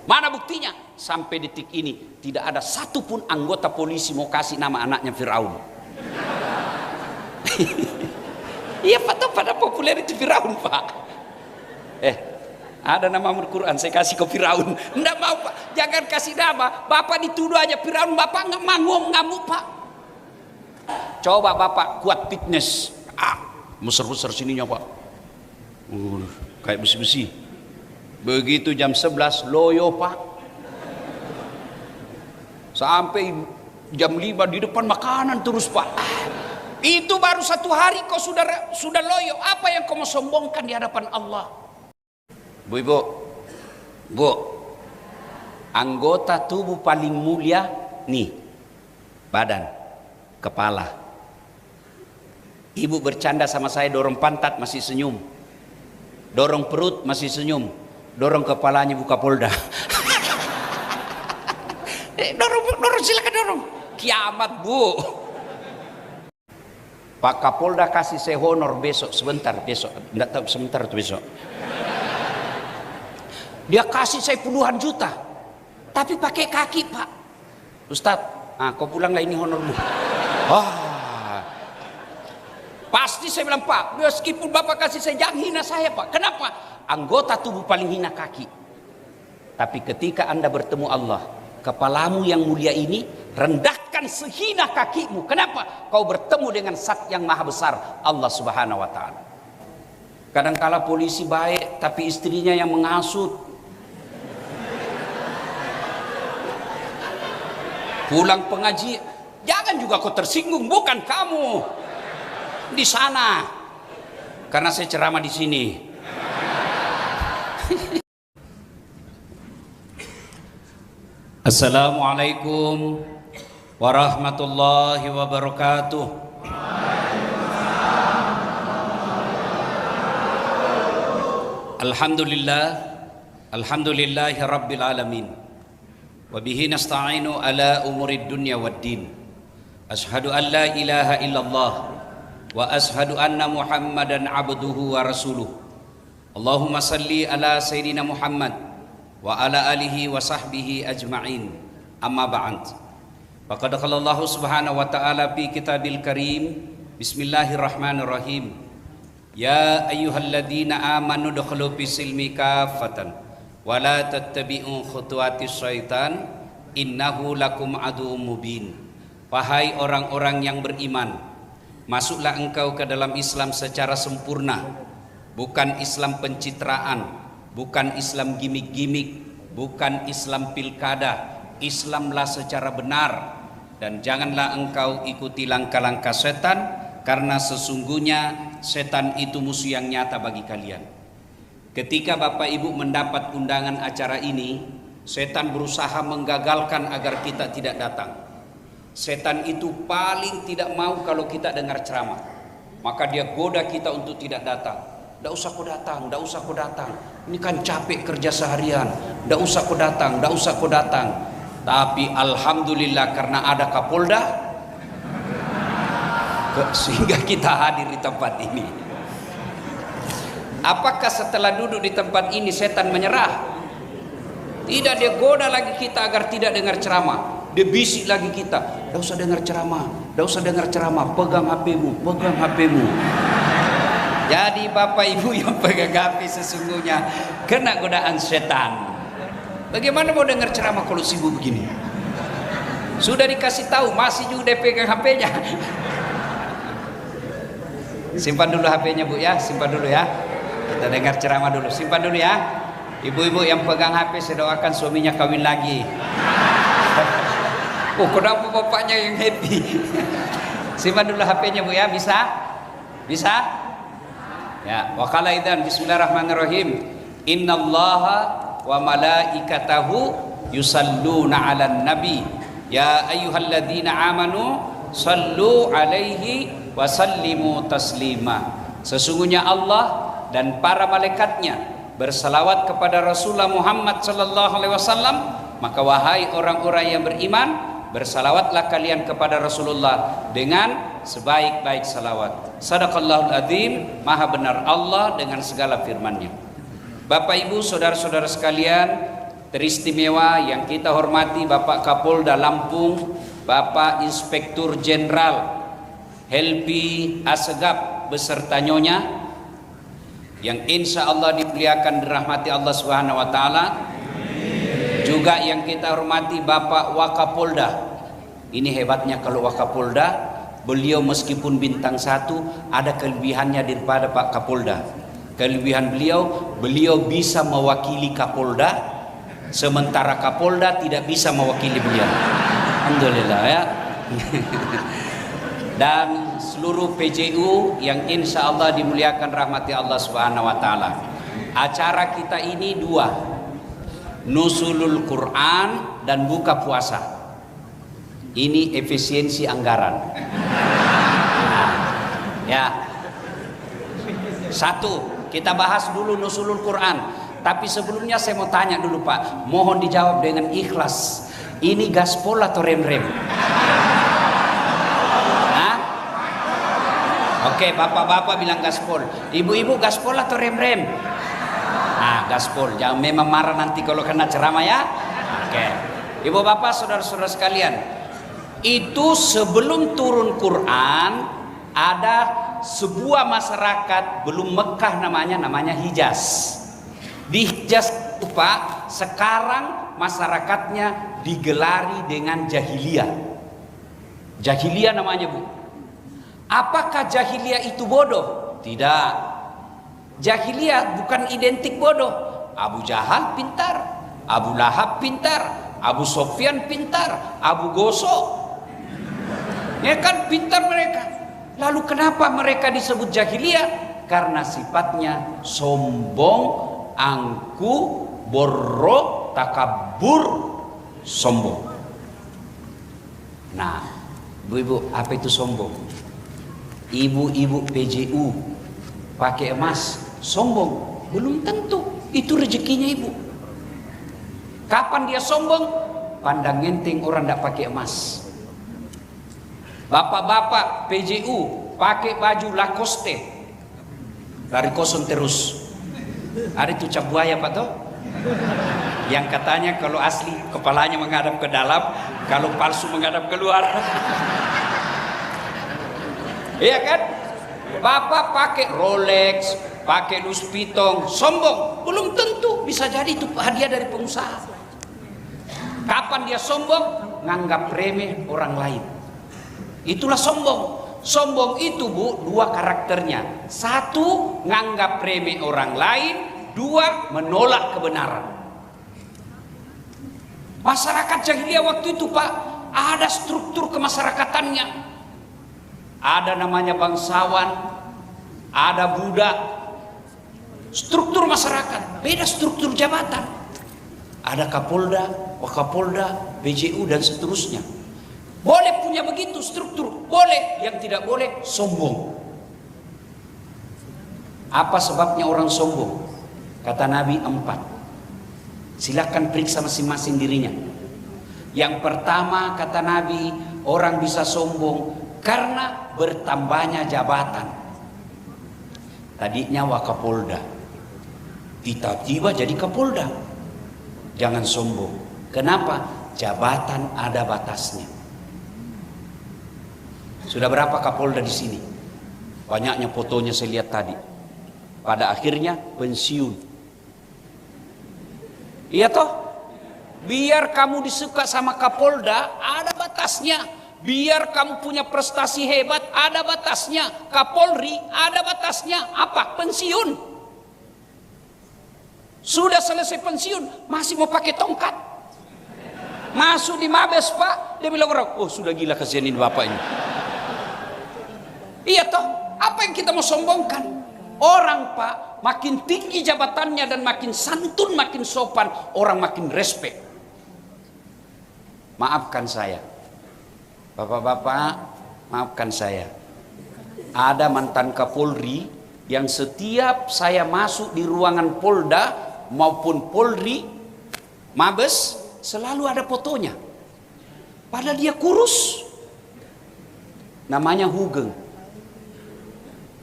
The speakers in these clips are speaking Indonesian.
Mana buktinya? Sampai detik ini tidak ada satupun anggota polisi mau kasih nama anaknya Firaun. Iya Pak, pada populer itu Firaun Pak. Ada nama Al-Quran, saya kasih ke Firaun. Enggak mau Pak, jangan kasih nama. Bapak dituduh aja Firaun, Bapak nggak mau ngamuk Pak. Coba Bapak kuat fitness, besar-besar sininya Pak, kayak besi-besi. Begitu jam 11 loyo Pak, sampai jam 5 di depan makanan terus Pak. Itu baru 1 hari kau sudah loyo. Apa yang kau mau sombongkan di hadapan Allah? Bu, anggota tubuh paling mulia nih, badan, kepala. Ibu bercanda sama saya, dorong pantat masih senyum, dorong perut masih senyum, dorong kepalanya buka polda. Dorong silakan dorong. Kiamat Bu. Pak Kapolda kasih saya honor besok, besok, enggak tahu sebentar tuh besok. Dia kasih saya puluhan juta, tapi pakai kaki Pak. Ustadz, kau pulanglah ini honormu. Pasti saya bilang Pak, meskipun Bapak kasih saya jangan hina saya Pak. Kenapa? Anggota tubuh paling hina kaki. Tapi ketika Anda bertemu Allah, kepalamu yang mulia ini rendahkan sehina kakimu. Kenapa? Kau bertemu dengan Zat yang maha besar, Allah Subhanahu wa ta'ala. Kadangkala polisi baik tapi istrinya yang menghasut. Pulang pengaji, jangan juga kau tersinggung, bukan kamu di sana, karena saya ceramah di sini. Assalamualaikum warahmatullahi wabarakatuh. Alhamdulillahi rabbil alamin. Wabihi nasta'inu ala umurid dunya waddin. Ashhadu an la ilaha illallah wa ashhadu anna Muhammadan abduhu wa rasuluh. Allahumma salli ala sayyidina Muhammad wa ala alihi wa sahbihi ajma'in. Amma ba'd. Faqad qala Allah subhanahu wa ta'ala fi kitabil karim. Bismillahirrahmanirrahim. Ya ayyuhalladzina amanu dukhulu fis silmi kaffatan wala tattabi'u khutuwatis syaitan innahu lakum aduwwum mubin. Wahai orang-orang yang beriman, masuklah engkau ke dalam Islam secara sempurna, bukan Islam pencitraan, bukan Islam gimik-gimik, bukan Islam pilkada. Islamlah secara benar, dan janganlah engkau ikuti langkah-langkah setan, karena sesungguhnya setan itu musuh yang nyata bagi kalian. Ketika Bapak Ibu mendapat undangan acara ini, setan berusaha menggagalkan agar kita tidak datang. Setan itu paling tidak mau kalau kita dengar ceramah, maka dia goda kita untuk tidak datang. Tidak usah kau datang, tidak usah kau datang. Ini kan capek kerja seharian. Tidak usah kau datang, tidak usah kau datang. Tapi alhamdulillah karena ada Kapolda, sehingga kita hadir di tempat ini. Apakah setelah duduk di tempat ini setan menyerah? Tidak, dia goda lagi kita agar tidak dengar ceramah. Dia bisik lagi kita, tidak usah dengar ceramah, tidak usah dengar ceramah, pegang HP-mu, pegang HP-mu. Jadi Bapak Ibu yang pegang HP sesungguhnya kena godaan setan. Bagaimana mau dengar ceramah kalau sibuk begini? Sudah dikasih tahu, masih juga dia pegang HP-nya. Simpan dulu HP-nya Bu ya, simpan dulu ya. Kita dengar ceramah dulu, simpan dulu ya. Ibu-ibu yang pegang HP, saya doakan suaminya kawin lagi. Kenapa bapaknya yang happy? Simpan dulu HP-nya Bu ya, bisa? Bisa? Ya, wa qala idzan bismillahirrahmanirrahim. Innallaha wa malaikatahu yusalluna 'alan nabi. Ya ayyuhalladzina amanu sallu 'alaihi wa sallimu taslima. Sesungguhnya Allah dan para malaikatnya bersalawat kepada Rasulullah Muhammad sallallahu alaihi wasallam, maka wahai orang-orang yang beriman, bersalawatlah kalian kepada Rasulullah dengan sebaik-baik salawat. Sadaqallahul adzim, maha benar Allah dengan segala firman-Nya. Bapak Ibu, saudara-saudara sekalian, teristimewa yang kita hormati Bapak Kapolda Lampung, Bapak Inspektur Jenderal Helpi Assegaf beserta nyonya, yang insya Allah dimuliakan dirahmati Allah Subhanahu wa Ta'ala. Juga yang kita hormati Bapak Wakapolda. Ini hebatnya kalau Wakapolda, beliau meskipun bintang 1 ada kelebihannya daripada Pak Kapolda. Kelebihan beliau bisa mewakili Kapolda, sementara Kapolda tidak bisa mewakili beliau. Alhamdulillah ya. Dan seluruh PJU yang insya Allah dimuliakan rahmati Allah Subhanahu wa Ta'ala. Acara kita ini 2, Nuzulul Quran dan buka puasa. Ini efisiensi anggaran. Nah, ya. 1, kita bahas dulu Nuzulul Quran. Tapi sebelumnya saya mau tanya dulu Pak, mohon dijawab dengan ikhlas. Ini gaspol atau rem-rem? Hah? Oke, bapak-bapak bilang gaspol. Ibu-ibu gaspol atau rem-rem? Nah, gaspol. Jangan memang marah nanti kalau kena ceramah ya. Oke. Ibu bapak, saudara-saudara sekalian, itu sebelum turun Quran ada sebuah masyarakat belum Mekah namanya Hijaz. Di Hijaz itu Pak, sekarang masyarakatnya digelari dengan jahiliyah. Jahiliyah namanya Bu. Apakah jahiliyah itu bodoh? Tidak. Jahiliyah bukan identik bodoh. Abu Jahal pintar, Abu Lahab pintar, Abu Sofyan pintar, Abu Gosok, ya kan pintar mereka. Lalu kenapa mereka disebut jahiliyah? Karena sifatnya sombong, angku, borok, takabur, sombong. Nah, ibu-ibu, apa itu sombong? Ibu-ibu PJU pakai emas, sombong? Belum tentu, itu rezekinya ibu. Kapan dia sombong? Pandang enteng orang tidak pakai emas. Bapak-bapak PJU pakai baju Lacoste, lari kosong terus. Ada itu cap buaya Pak toh? Yang katanya kalau asli kepalanya menghadap ke dalam, kalau palsu menghadap keluar. Iya kan? Bapak pakai Rolex, pakai Louis Vuitton, sombong? Belum tentu, bisa jadi itu hadiah dari pengusaha. Kapan dia sombong? Nganggap remeh orang lain. Itulah sombong. Sombong itu Bu, 2 karakternya. 1, nganggap remeh orang lain. 2, menolak kebenaran. Masyarakat jahiliyah waktu itu Pak, ada struktur kemasyarakatannya. Ada namanya bangsawan, ada budak. Struktur masyarakat, beda struktur jabatan. Ada Kapolda, Wakapolda, PJU dan seterusnya. Boleh punya begitu struktur, boleh. Yang tidak boleh sombong. Apa sebabnya orang sombong? Kata Nabi 4. Silakan periksa masing-masing dirinya. Yang pertama kata Nabi, orang bisa sombong karena bertambahnya jabatan. Tadinya Wakapolda, tiba-tiba jadi Kapolda. Jangan sombong. Kenapa? Jabatan ada batasnya. Sudah berapa Kapolda di sini? Banyaknya fotonya saya lihat tadi. Pada akhirnya pensiun. Iya toh? Biar kamu disuka sama Kapolda, ada batasnya. Biar kamu punya prestasi hebat, ada batasnya. Kapolri, ada batasnya. Apa? Pensiun. Sudah selesai pensiun, masih mau pakai tongkat. Masuk di Mabes Pak, dia bilang orang, oh sudah gila kasihan ini bapak ini. Iya toh, apa yang kita mau sombongkan? Orang Pak, makin tinggi jabatannya dan makin santun, makin sopan, orang makin respect. Maafkan saya, bapak-bapak, maafkan saya. Ada mantan Kapolri yang setiap saya masuk di ruangan Polda maupun Polri, Mabes, selalu ada fotonya. Padahal dia kurus. Namanya Hugeng.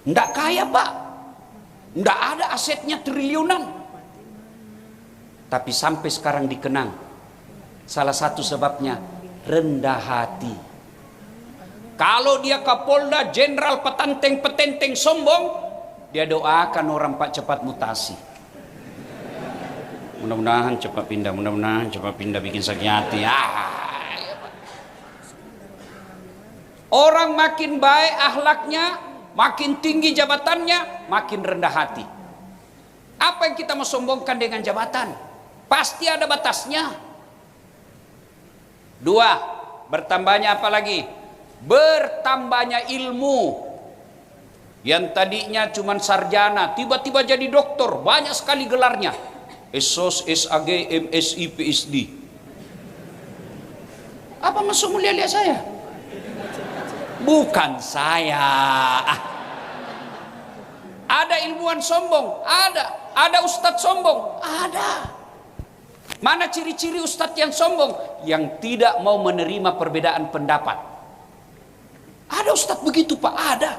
Nggak kaya Pak. Nggak ada asetnya triliunan. tapi sampai sekarang dikenang. Salah satu sebabnya rendah hati. Kalau dia Kapolda, Jenderal, petenteng sombong, dia doakan orang Pak cepat mutasi. Mudah-mudahan cepat pindah, mudah-mudahan cepat pindah, bikin sakit hati. Orang makin baik akhlaknya, makin tinggi jabatannya, makin rendah hati. Apa yang kita mau sombongkan dengan jabatan? Pasti ada batasnya. 2, bertambahnya apa lagi? Bertambahnya ilmu. Yang tadinya cuma sarjana, tiba-tiba jadi doktor, banyak sekali gelarnya. SOS, SAG, MSI, PSD. Apa maksud mulia lihat saya? Bukan saya. Ada ilmuwan sombong? Ada ustadz sombong? Ada. Mana ciri-ciri ustadz yang sombong? Yang tidak mau menerima perbedaan pendapat. Ada ustadz begitu Pak, ada.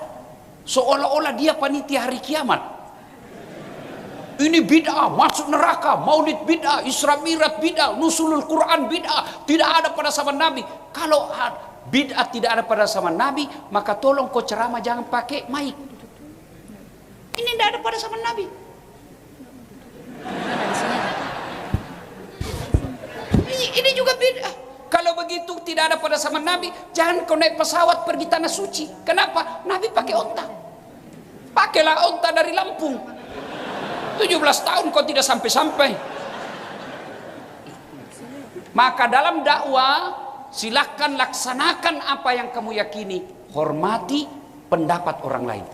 Seolah-olah dia panitia hari kiamat. Ini bid'ah, masuk neraka, maulid bid'ah, Isra Mi'raj bid'ah, nusulul Quran bid'ah, tidak ada pada zaman Nabi. Kalau bid'ah tidak ada pada zaman Nabi, maka tolong kau ceramah jangan pakai mic. Ini tidak ada pada zaman Nabi. Ini juga bid'ah. Kalau begitu tidak ada pada zaman Nabi, jangan kau naik pesawat pergi tanah suci. Kenapa? Nabi pakai onta. Pakailah onta dari Lampung. 17 tahun kau tidak sampai-sampai. Maka dalam dakwah silahkan laksanakan apa yang kamu yakini, hormati pendapat orang lain.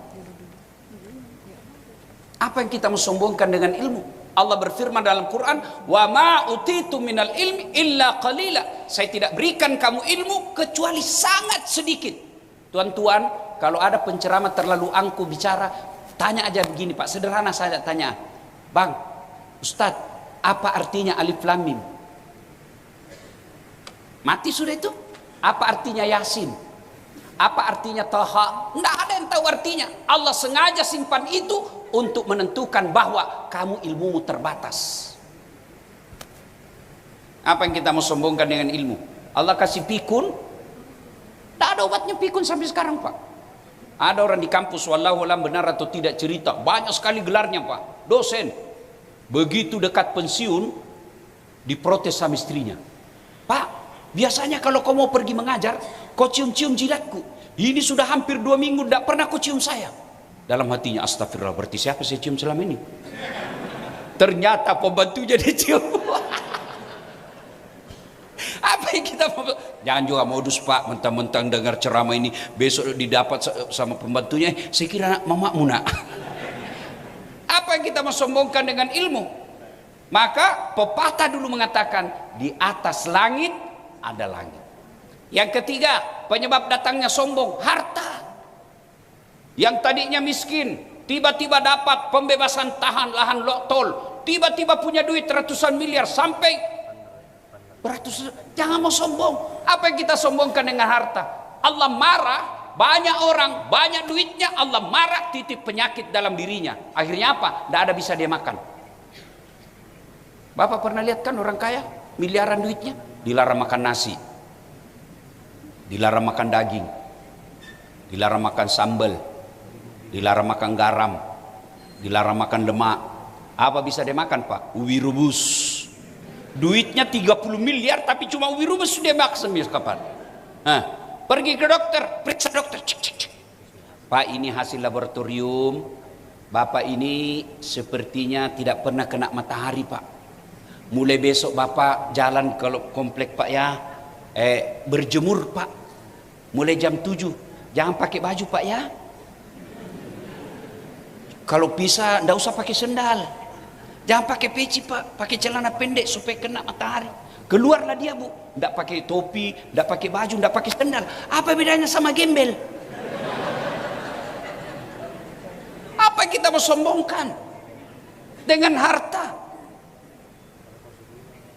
Apa yang kita mau sombongkan dengan ilmu? Allah berfirman dalam Quran, wa ma utitu minal ilmi illa qalila. Saya tidak berikan kamu ilmu kecuali sangat sedikit. Tuan-tuan, kalau ada penceramah terlalu angkuh bicara, tanya aja begini Pak, sederhana saja tanya. Bang, Ustadz, apa artinya alif lam mim? Mati sudah itu. Apa artinya Yasin? Apa artinya Taha? Tidak ada yang tahu artinya. Allah sengaja simpan itu untuk menentukan bahwa kamu ilmumu terbatas. Apa yang kita mau sombongkan dengan ilmu? Allah kasih pikun, tidak ada obatnya pikun sampai sekarang Pak. Ada orang di kampus, wallahu alam benar atau tidak cerita, banyak sekali gelarnya Pak, dosen. Begitu dekat pensiun, diprotes sama istrinya. Pak, biasanya kalau kau mau pergi mengajar, kau cium-cium jidatku. Ini sudah hampir 2 minggu tidak pernah kau cium saya. Dalam hatinya, astagfirullah, berarti siapa saya cium selama ini? Ternyata pembantunya dicium. Apa yang kita mau? Jangan juga modus Pak, mentang-mentang dengar ceramah ini besok didapat sama pembantunya. Saya kira mamamu nak. Apa yang kita mau sombongkan dengan ilmu? Maka pepatah dulu mengatakan, di atas langit ada langit. Yang ketiga, penyebab datangnya sombong, harta. Yang tadinya miskin, tiba-tiba dapat pembebasan tahan lahan tol, tiba-tiba punya duit ratusan miliar sampai beratus. Jangan mau sombong. Apa yang kita sombongkan dengan harta? Allah marah, banyak orang, banyak duitnya, Allah marah, titip penyakit dalam dirinya. Akhirnya apa? Tidak ada bisa dia makan. Bapak pernah lihat kan orang kaya, miliaran duitnya, dilarang makan nasi, dilarang makan daging, dilarang makan sambal, dilarang makan garam, dilarang makan lemak. Apa bisa dia makan Pak? Ubi rebus. Duitnya 30 miliar tapi cuma ubi rebus dia makan kapan? Pergi ke dokter, periksa dokter, cek. Pak, ini hasil laboratorium. Bapak ini sepertinya tidak pernah kena matahari Pak. Mulai besok Bapak jalan ke komplek Pak ya, berjemur Pak. Mulai jam 7, jangan pakai baju Pak ya. Kalau bisa tidak usah pakai sendal. Jangan pakai peci Pak, pakai celana pendek supaya kena matahari. Keluarlah dia Bu, tidak pakai topi, tidak pakai baju, tidak pakai sendal. Apa bedanya sama gembel? Apa yang kita mau sombongkan dengan harta?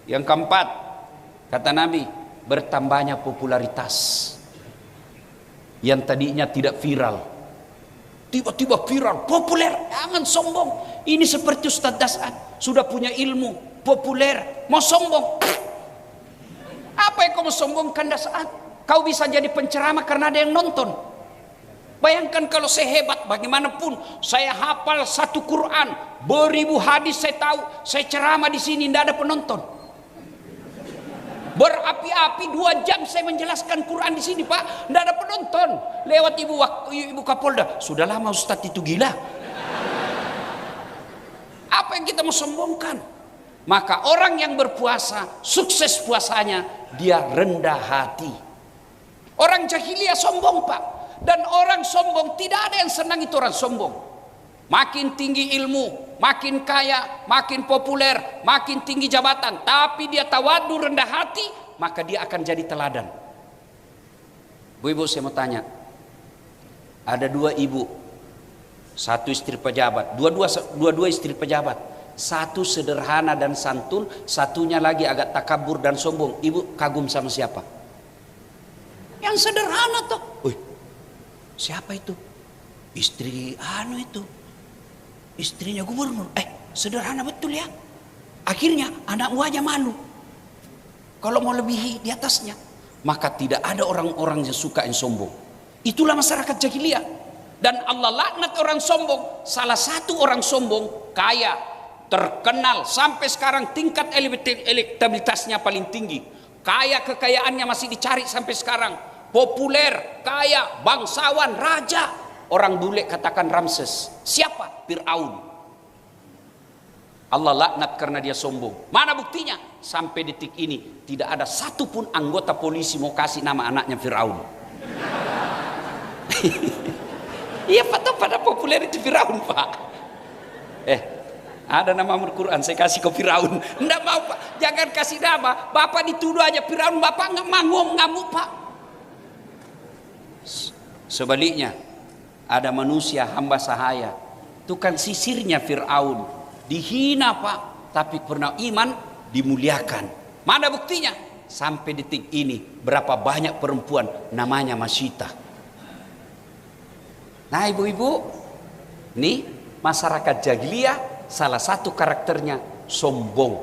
Yang keempat, kata Nabi, bertambahnya popularitas. Yang tadinya tidak viral, tiba-tiba viral, populer. Jangan sombong. Ini seperti Ustadz Das'ad, sudah punya ilmu, populer, mau sombong. Apa yang kau mau sombongkan saat kau bisa jadi penceramah karena ada yang nonton? Bayangkan kalau saya hebat bagaimanapun, saya hafal satu Quran, beribu hadis saya tahu, saya ceramah di sini tidak ada penonton. Berapi-api 2 jam saya menjelaskan Quran di sini, Pak, tidak ada penonton. Lewat ibu Kapolda, sudah lama Ustadz itu gila. Apa yang kita mau sombongkan? Maka orang yang berpuasa, sukses puasanya, dia rendah hati. Orang jahiliyah sombong, Pak. Dan orang sombong, tidak ada yang senang itu orang sombong. Makin tinggi ilmu, makin kaya, makin populer, makin tinggi jabatan, tapi dia tawadu, rendah hati, maka dia akan jadi teladan. Bu-ibu, saya mau tanya, ada 2 ibu, 1 istri pejabat, dua istri pejabat, 1 sederhana dan santun, satunya lagi agak takabur dan sombong. Ibu kagum sama siapa? Yang sederhana toh. Siapa itu? Istri itu, istrinya gubernur. Sederhana betul ya. Akhirnya anakmu aja malu kalau mau lebihi di atasnya. Maka tidak ada orang-orang yang suka yang sombong. Itulah masyarakat jahiliyah. Dan Allah laknat orang sombong. Salah satu orang sombong, kaya, terkenal, sampai sekarang tingkat elektabilitasnya paling tinggi. Kaya, kekayaannya masih dicari sampai sekarang. Populer, kaya, bangsawan, raja. Orang bule katakan Ramses. Siapa? Fir'aun. Allah laknat karena dia sombong. Mana buktinya? Sampai detik ini tidak ada satupun anggota polisi mau kasih nama anaknya Fir'aun. Iya, Pak, pada populer itu Fir'aun, Pak. Ada nama Al-Quran, saya kasih ke Fir'aun. Enggak mau, Pak. Jangan kasih nama. Bapak dituduh aja Fir'aun, Bapak ngamuk, Pak. Sebaliknya, ada manusia hamba sahaya, tukang sisirnya Fir'aun, dihina, Pak, tapi pernah iman, dimuliakan. Mana buktinya? Sampai detik ini berapa banyak perempuan namanya Masyita. Nah, ibu-ibu, nih masyarakat jahiliyah salah satu karakternya sombong.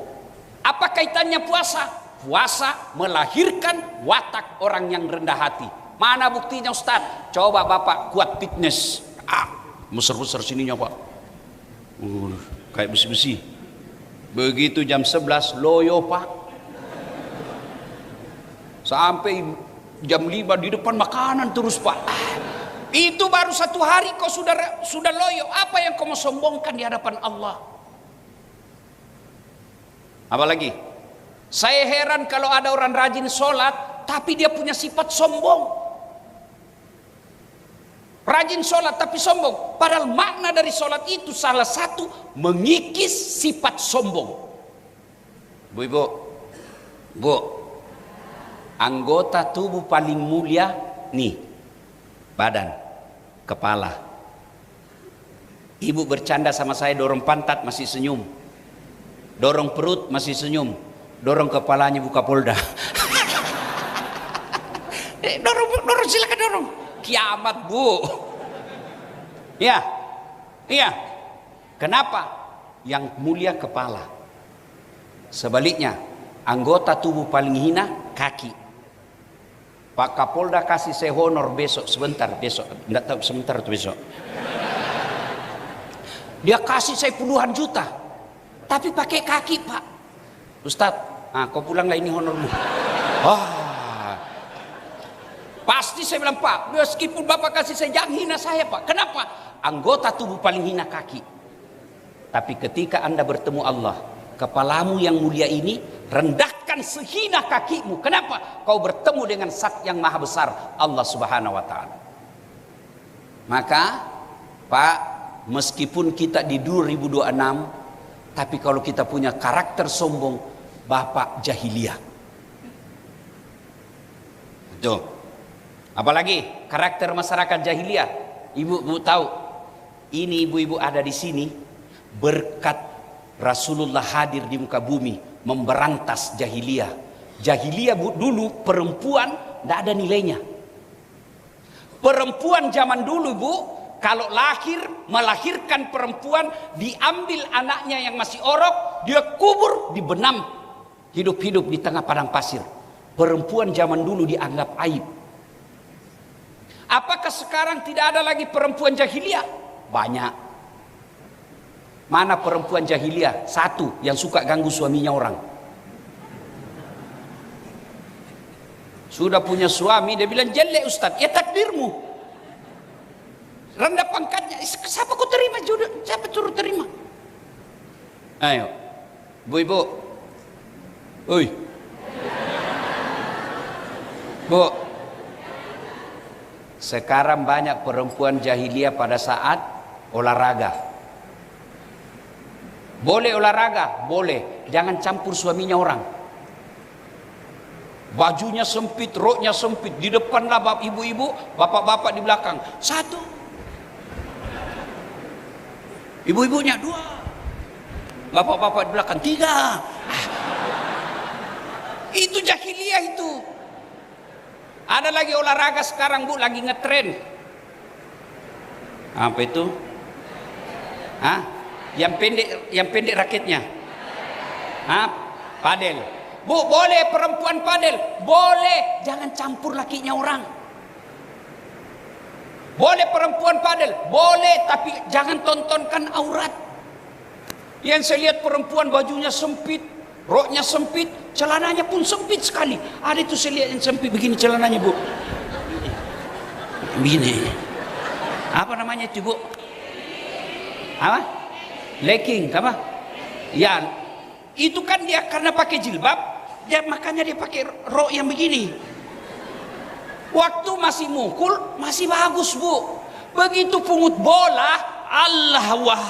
Apa kaitannya puasa? Puasa melahirkan watak orang yang rendah hati. Mana buktinya, Ustaz? Coba Bapak kuat fitness. Besar-besar sininya, Pak. Kayak besi-besi. Begitu jam 11 loyo, Pak. Sampai jam 5 di depan makanan terus, Pak. Itu baru 1 hari kau sudah loyo. Apa yang kau mau sombongkan di hadapan Allah? Apalagi? Saya heran kalau ada orang rajin sholat, tapi dia punya sifat sombong. Rajin sholat tapi sombong. Padahal makna dari sholat itu salah satu mengikis sifat sombong. Bu, anggota tubuh paling mulia nih, badan, kepala. Ibu bercanda sama saya, dorong pantat masih senyum, dorong perut masih senyum, dorong kepalanya buka polda. Dorong, silakan dorong. Kiamat, Bu. Iya. Kenapa? Yang mulia kepala. Sebaliknya, anggota tubuh paling hina kaki. Pak Kapolda kasih saya honor besok, enggak tahu sebentar atau besok. Dia kasih saya puluhan juta, tapi pakai kaki, Pak. Ustadz, kau pulanglah, ini honormu. Pasti saya bilang, Pak, meskipun Bapak kasih saya, jangan hina saya, Pak. Kenapa? Anggota tubuh paling hina kaki. Tapi ketika Anda bertemu Allah, kepalamu yang mulia ini rendahkan sehina kakimu. Kenapa? Kau bertemu dengan Zat yang maha besar, Allah Subhanahu wa ta'ala. Maka, Pak, meskipun kita di 2026, tapi kalau kita punya karakter sombong, Bapak jahiliyah. Tuh. Apalagi karakter masyarakat jahiliyah. Ibu tahu, ini ibu-ibu ada di sini berkat Rasulullah hadir di muka bumi memberantas jahiliyah. Jahiliyah, Bu, dulu perempuan tidak ada nilainya. Perempuan zaman dulu, Bu, kalau melahirkan perempuan, diambil anaknya yang masih orok, dia kubur, dibenam hidup-hidup di tengah padang pasir. Perempuan zaman dulu dianggap aib. Apakah sekarang tidak ada lagi perempuan jahiliyah? Banyak. Mana perempuan jahiliyah? Satu yang suka ganggu suaminya orang. Sudah punya suami, dia bilang jelek Ustaz. Ya takdirmu. Rendah pangkatnya. Siapa kau terima? Siapa suruh terima? Ayo. Bu-ibu. Oi. Bu. Sekarang banyak perempuan jahiliyah pada saat olahraga. Boleh olahraga? Boleh. Jangan campur suaminya orang. Bajunya sempit, roknya sempit. Di depanlah ibu-ibu, bapak-bapak di belakang. Satu. Ibu-ibunya dua. Bapak-bapak di belakang tiga. Itu jahiliyah itu. Ada lagi olahraga sekarang Bu, lagi ngetren. Apa itu? Hah? Yang pendek raketnya. Hah? Padel. Bu, boleh perempuan padel? Boleh, jangan campur lakinya orang. Boleh perempuan padel? Boleh, tapi jangan tontonkan aurat. Yang saya lihat perempuan bajunya sempit, roknya sempit, celananya pun sempit sekali. Ada itu saya lihat yang sempit begini celananya Bu. Begini. Apa namanya itu Bu? Apa? Legging, apa? Ya, itu kan dia karena pakai jilbab. Ya makanya dia pakai rok yang begini. Waktu masih mukul masih bagus Bu. Begitu pungut bola, Allah wah.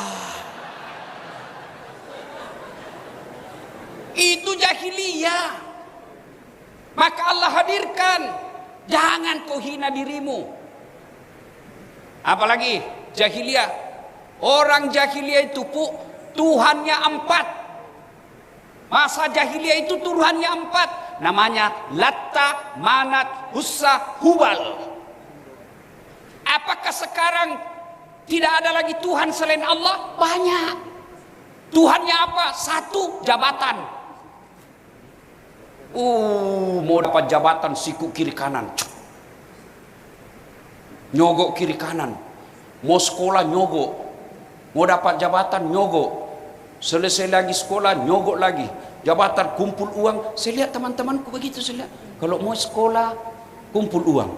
Itu jahiliyah. Maka Allah hadirkan. Jangan kau hina dirimu. Apalagi jahiliyah. Orang jahiliyah itu Tuhannya 4. Masa jahiliyah itu Tuhannya 4. Namanya Latta, Manat, Uzza, Hubal. Apakah sekarang tidak ada lagi Tuhan selain Allah? Banyak. Tuhannya apa? Satu, jabatan. Mau dapat jabatan siku kiri kanan. Nyogok kiri kanan. Mau sekolah nyogok. Mau dapat jabatan nyogok. Selesai lagi sekolah nyogok lagi. Jabatan kumpul uang. Saya lihat teman-temanku begitu saya lihat. Kalau mau sekolah kumpul uang.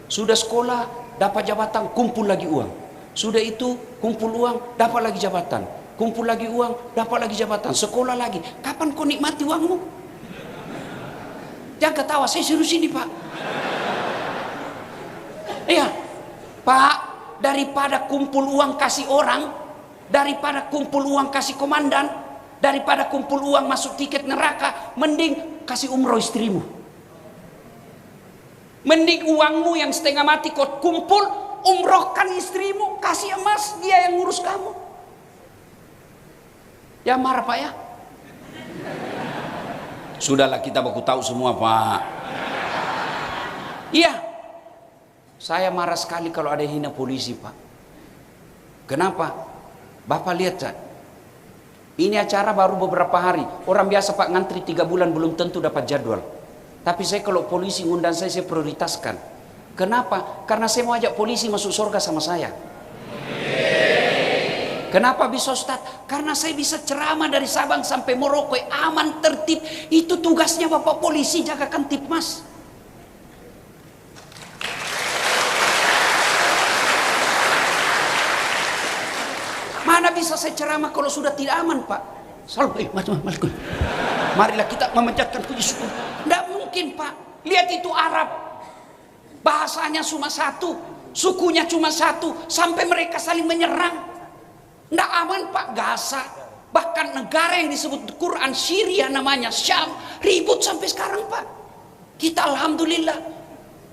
Sudah sekolah dapat jabatan kumpul lagi uang. Sudah itu kumpul uang dapat lagi jabatan. Kumpul lagi uang dapat lagi jabatan. Sekolah lagi. Kapan kau nikmati uangmu? Jangan ketawa, saya serius ini Pak. Iya Pak, daripada kumpul uang kasih orang, daripada kumpul uang kasih komandan, daripada kumpul uang masuk tiket neraka, mending kasih umroh istrimu. Mending uangmu yang setengah mati kau kumpul, umrohkan istrimu, kasih emas, dia yang ngurus kamu. Ya marah Pak ya. Sudahlah kita baku tahu semua Pak. Iya. Saya marah sekali kalau ada hina polisi Pak. Kenapa? Bapak lihat Pak. Ini acara baru beberapa hari. Orang biasa Pak ngantri 3 bulan belum tentu dapat jadwal. Tapi saya kalau polisi ngundang saya prioritaskan. Kenapa? Karena saya mau ajak polisi masuk surga sama saya. Kenapa bisa Ustaz? Karena saya bisa ceramah dari Sabang sampai Merauke aman tertib. Itu tugasnya Bapak polisi, jaga Kamtipmas. Mana bisa saya ceramah kalau sudah tidak aman Pak? Marilah kita memanjatkan puji syukur. Tidak mungkin Pak. Lihat itu Arab. Bahasanya cuma satu, sukunya cuma satu, sampai mereka saling menyerang. Tidak aman Pak, Gaza. Bahkan negara yang disebut Quran, Syria namanya, Syam, ribut sampai sekarang Pak. Kita alhamdulillah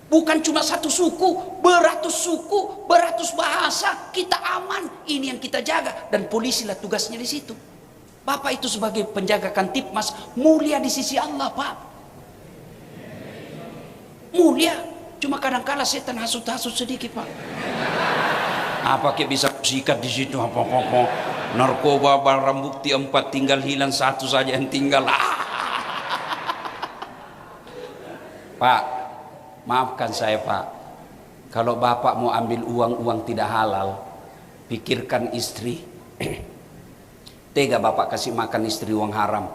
bukan cuma satu suku, beratus bahasa, kita aman. Ini yang kita jaga, dan polisi lah tugasnya di situ. Bapak itu sebagai penjaga Kamtipmas mulia di sisi Allah Pak. Mulia, cuma kadang-kala setan hasut-hasut sedikit Pak. Apa kayak bisa sikat di situ apa-apa. Narkoba barang bukti 4, tinggal hilang 1 saja yang tinggal. Pak, maafkan saya Pak, kalau Bapak mau ambil uang tidak halal, pikirkan istri. Tega Bapak kasih makan istri uang haram.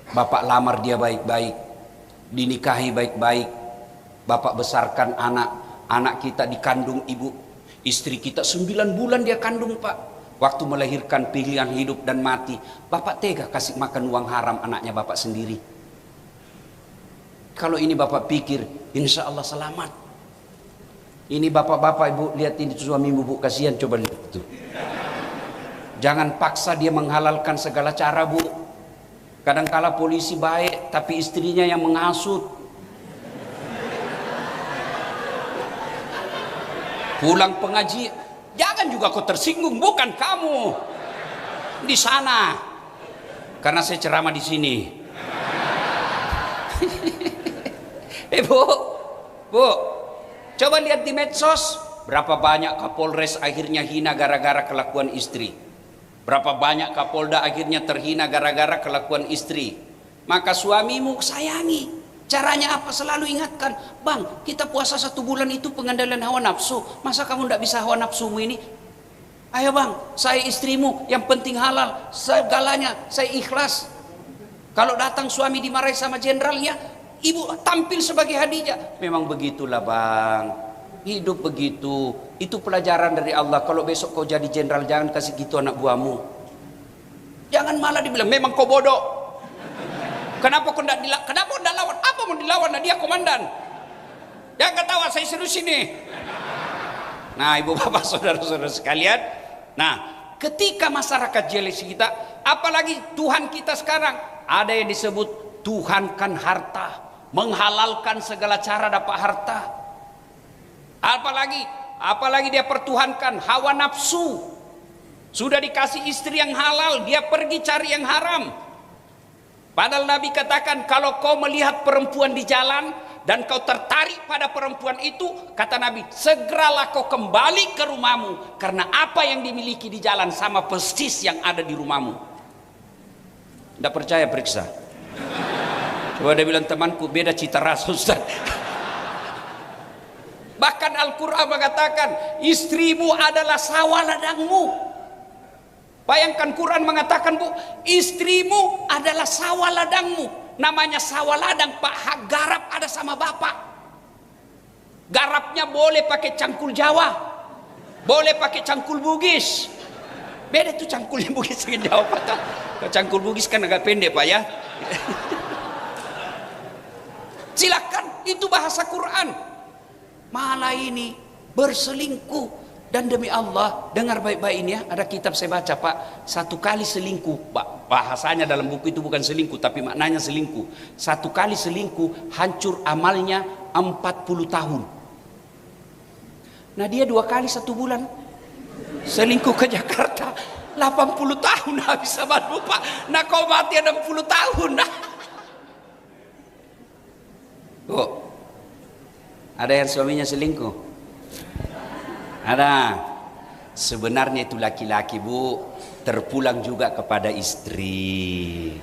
Bapak lamar dia baik-baik, dinikahi baik-baik, Bapak besarkan anak kita dikandung ibu, istri kita 9 bulan dia kandung Pak. Waktu melahirkan pilihan hidup dan mati, Bapak tega kasih makan uang haram anaknya Bapak sendiri. Kalau ini Bapak pikir, insya Allah selamat. Ini bapak-bapak ibu, lihat ini suamimu bu, kasihan, coba lihat itu. Jangan paksa dia menghalalkan segala cara bu. Kadangkala polisi baik, tapi istrinya yang menghasut. Pulang pengaji, jangan juga kau tersinggung, bukan kamu di sana, karena saya ceramah di sini. Bu, coba lihat di medsos, berapa banyak Kapolres akhirnya hina gara-gara kelakuan istri. Berapa banyak Kapolda akhirnya terhina gara-gara kelakuan istri. Maka suamimu sayangi. Caranya apa? Selalu ingatkan, bang, kita puasa 1 bulan itu pengendalian hawa nafsu. Masa kamu tidak bisa hawa nafsumu ini? Ayo bang, saya istrimu, yang penting halal, segalanya saya ikhlas. Kalau datang suami dimarahi sama jenderalnya, ibu tampil sebagai Hadijah. Memang begitulah bang, hidup begitu. Itu pelajaran dari Allah. Kalau besok kau jadi jenderal, jangan kasih gitu anak buahmu. Jangan malah dibilang memang kau bodoh. Kenapa kau tidak lawan? Apa mau dilawan? Nah, dia komandan. Jangan ketawa, saya serius ini. Nah, ibu bapak saudara-saudara sekalian, nah, ketika masyarakat jelas kita, apalagi Tuhan kita sekarang, ada yang disebut Tuhankan harta, menghalalkan segala cara dapat harta. Apalagi dia pertuhankan hawa nafsu. Sudah dikasih istri yang halal, dia pergi cari yang haram. Padahal Nabi katakan, kalau kau melihat perempuan di jalan dan kau tertarik pada perempuan itu, kata Nabi, segeralah kau kembali ke rumahmu, karena apa yang dimiliki di jalan sama persis yang ada di rumahmu. Tidak percaya, periksa. Coba dia bilang, temanku beda cita rasa Ustaz. Bahkan Al-Quran mengatakan, istrimu adalah sawah ladangmu. Bayangkan Quran mengatakan bu, istrimu adalah sawah ladangmu. Namanya sawah ladang pak, hak garap ada sama bapak. Garapnya boleh pakai cangkul Jawa, boleh pakai cangkul Bugis. Beda tuh cangkulnya Bugis dengan Jawa pak. Cangkul Bugis kan agak pendek pak ya. Silakan, itu bahasa Quran. Malah ini berselingkuh. Dan demi Allah, dengar baik-baik ini ya, ada kitab saya baca pak, 1 kali selingkuh, pak, bahasanya dalam buku itu bukan selingkuh, tapi maknanya selingkuh. 1 kali selingkuh, hancur amalnya 40 tahun. Nah dia 2 kali 1 bulan, selingkuh ke Jakarta, 80 tahun habis sama lupa. Nah kau mati 60 tahun. Nah. Oh, ada yang suaminya selingkuh? Ada. Sebenarnya itu laki-laki bu, terpulang juga kepada istri.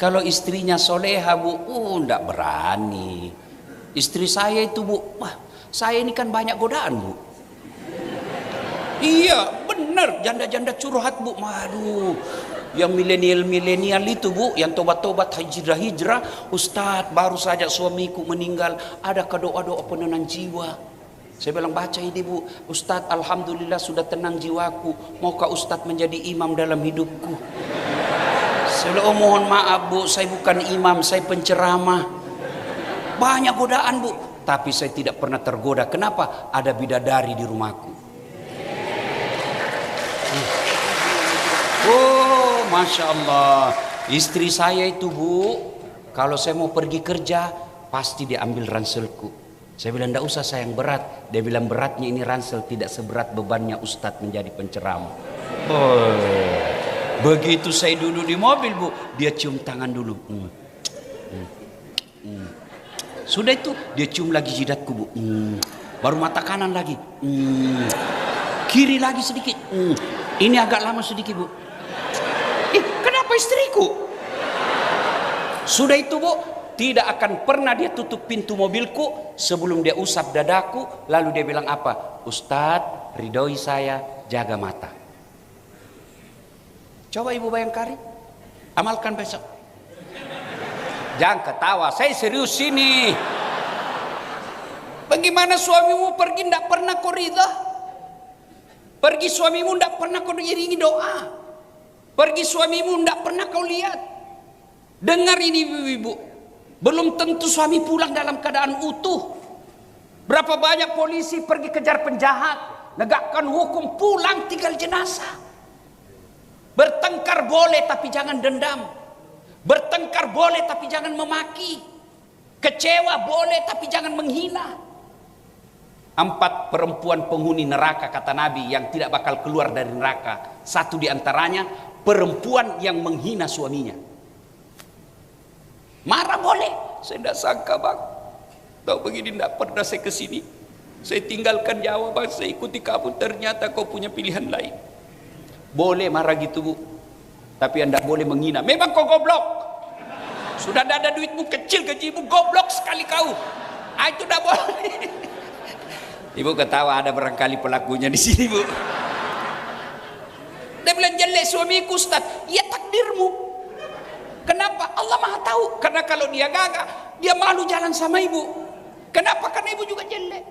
Kalau istrinya soleha bu, enggak berani. Istri saya itu bu, wah, saya ini kan banyak godaan bu. Iya benar, janda-janda curhat bu. Waduh, yang milenial itu bu, yang tobat-tobat hijrah, Ustadz baru saja suamiku meninggal, ada doa-doa penenang jiwa. Saya bilang baca ini bu, Ustadz alhamdulillah sudah tenang jiwaku, maukah Ustadz menjadi imam dalam hidupku? Saya bilang, oh mohon maaf bu, saya bukan imam, saya penceramah. Banyak godaan bu, tapi saya tidak pernah tergoda. Kenapa? Ada bidadari di rumahku. Oh Masya Allah, istri saya itu bu, kalau saya mau pergi kerja, pasti dia ambil ranselku. Saya bilang, tidak usah sayang, berat. Dia bilang, beratnya ini ransel, tidak seberat bebannya Ustadz menjadi penceramah. Oh, begitu saya duduk di mobil bu, dia cium tangan dulu. Sudah itu, dia cium lagi jidatku bu. Baru mata kanan lagi. Kiri lagi sedikit. Ini agak lama sedikit, Bu. Kenapa istriku? Sudah itu, Bu, tidak akan pernah dia tutup pintu mobilku sebelum dia usap dadaku. Lalu dia bilang apa? Ustadz, ridhoi saya, jaga mata. Coba ibu bayangkan, amalkan besok. Jangan ketawa, saya serius ini. Bagaimana suamimu pergi tidak pernah kau ridha? Pergi suamimu tidak pernah kau iringi doa. Pergi suamimu tidak pernah kau lihat. Dengar ini ibu-ibu, belum tentu suami pulang dalam keadaan utuh. Berapa banyak polisi pergi kejar penjahat, negakkan hukum, pulang tinggal jenazah. Bertengkar boleh tapi jangan dendam. Bertengkar boleh tapi jangan memaki. Kecewa boleh tapi jangan menghina. 4 perempuan penghuni neraka kata Nabi yang tidak bakal keluar dari neraka. 1 diantaranya perempuan yang menghina suaminya. Marah boleh. Saya tidak sangka, Bang. Tahu begini tidak pernah saya kesini. Saya tinggalkan Jawa, Bang. Saya ikuti kamu. Ternyata kau punya pilihan lain. Boleh marah gitu, Bu. Tapi Anda boleh menghina. Memang kau goblok. Sudah tidak ada duitmu, kecil gajimu, goblok sekali kau. Itu tidak boleh. Ibu ketawa, ada barangkali pelakunya di sini, Bu. Dia bilang jelek suamiku, Ustaz. Ya takdirmu. Kenapa? Allah Maha tahu. Karena kalau dia gagah, dia malu jalan sama ibu. Kenapa? Karena ibu juga jelek.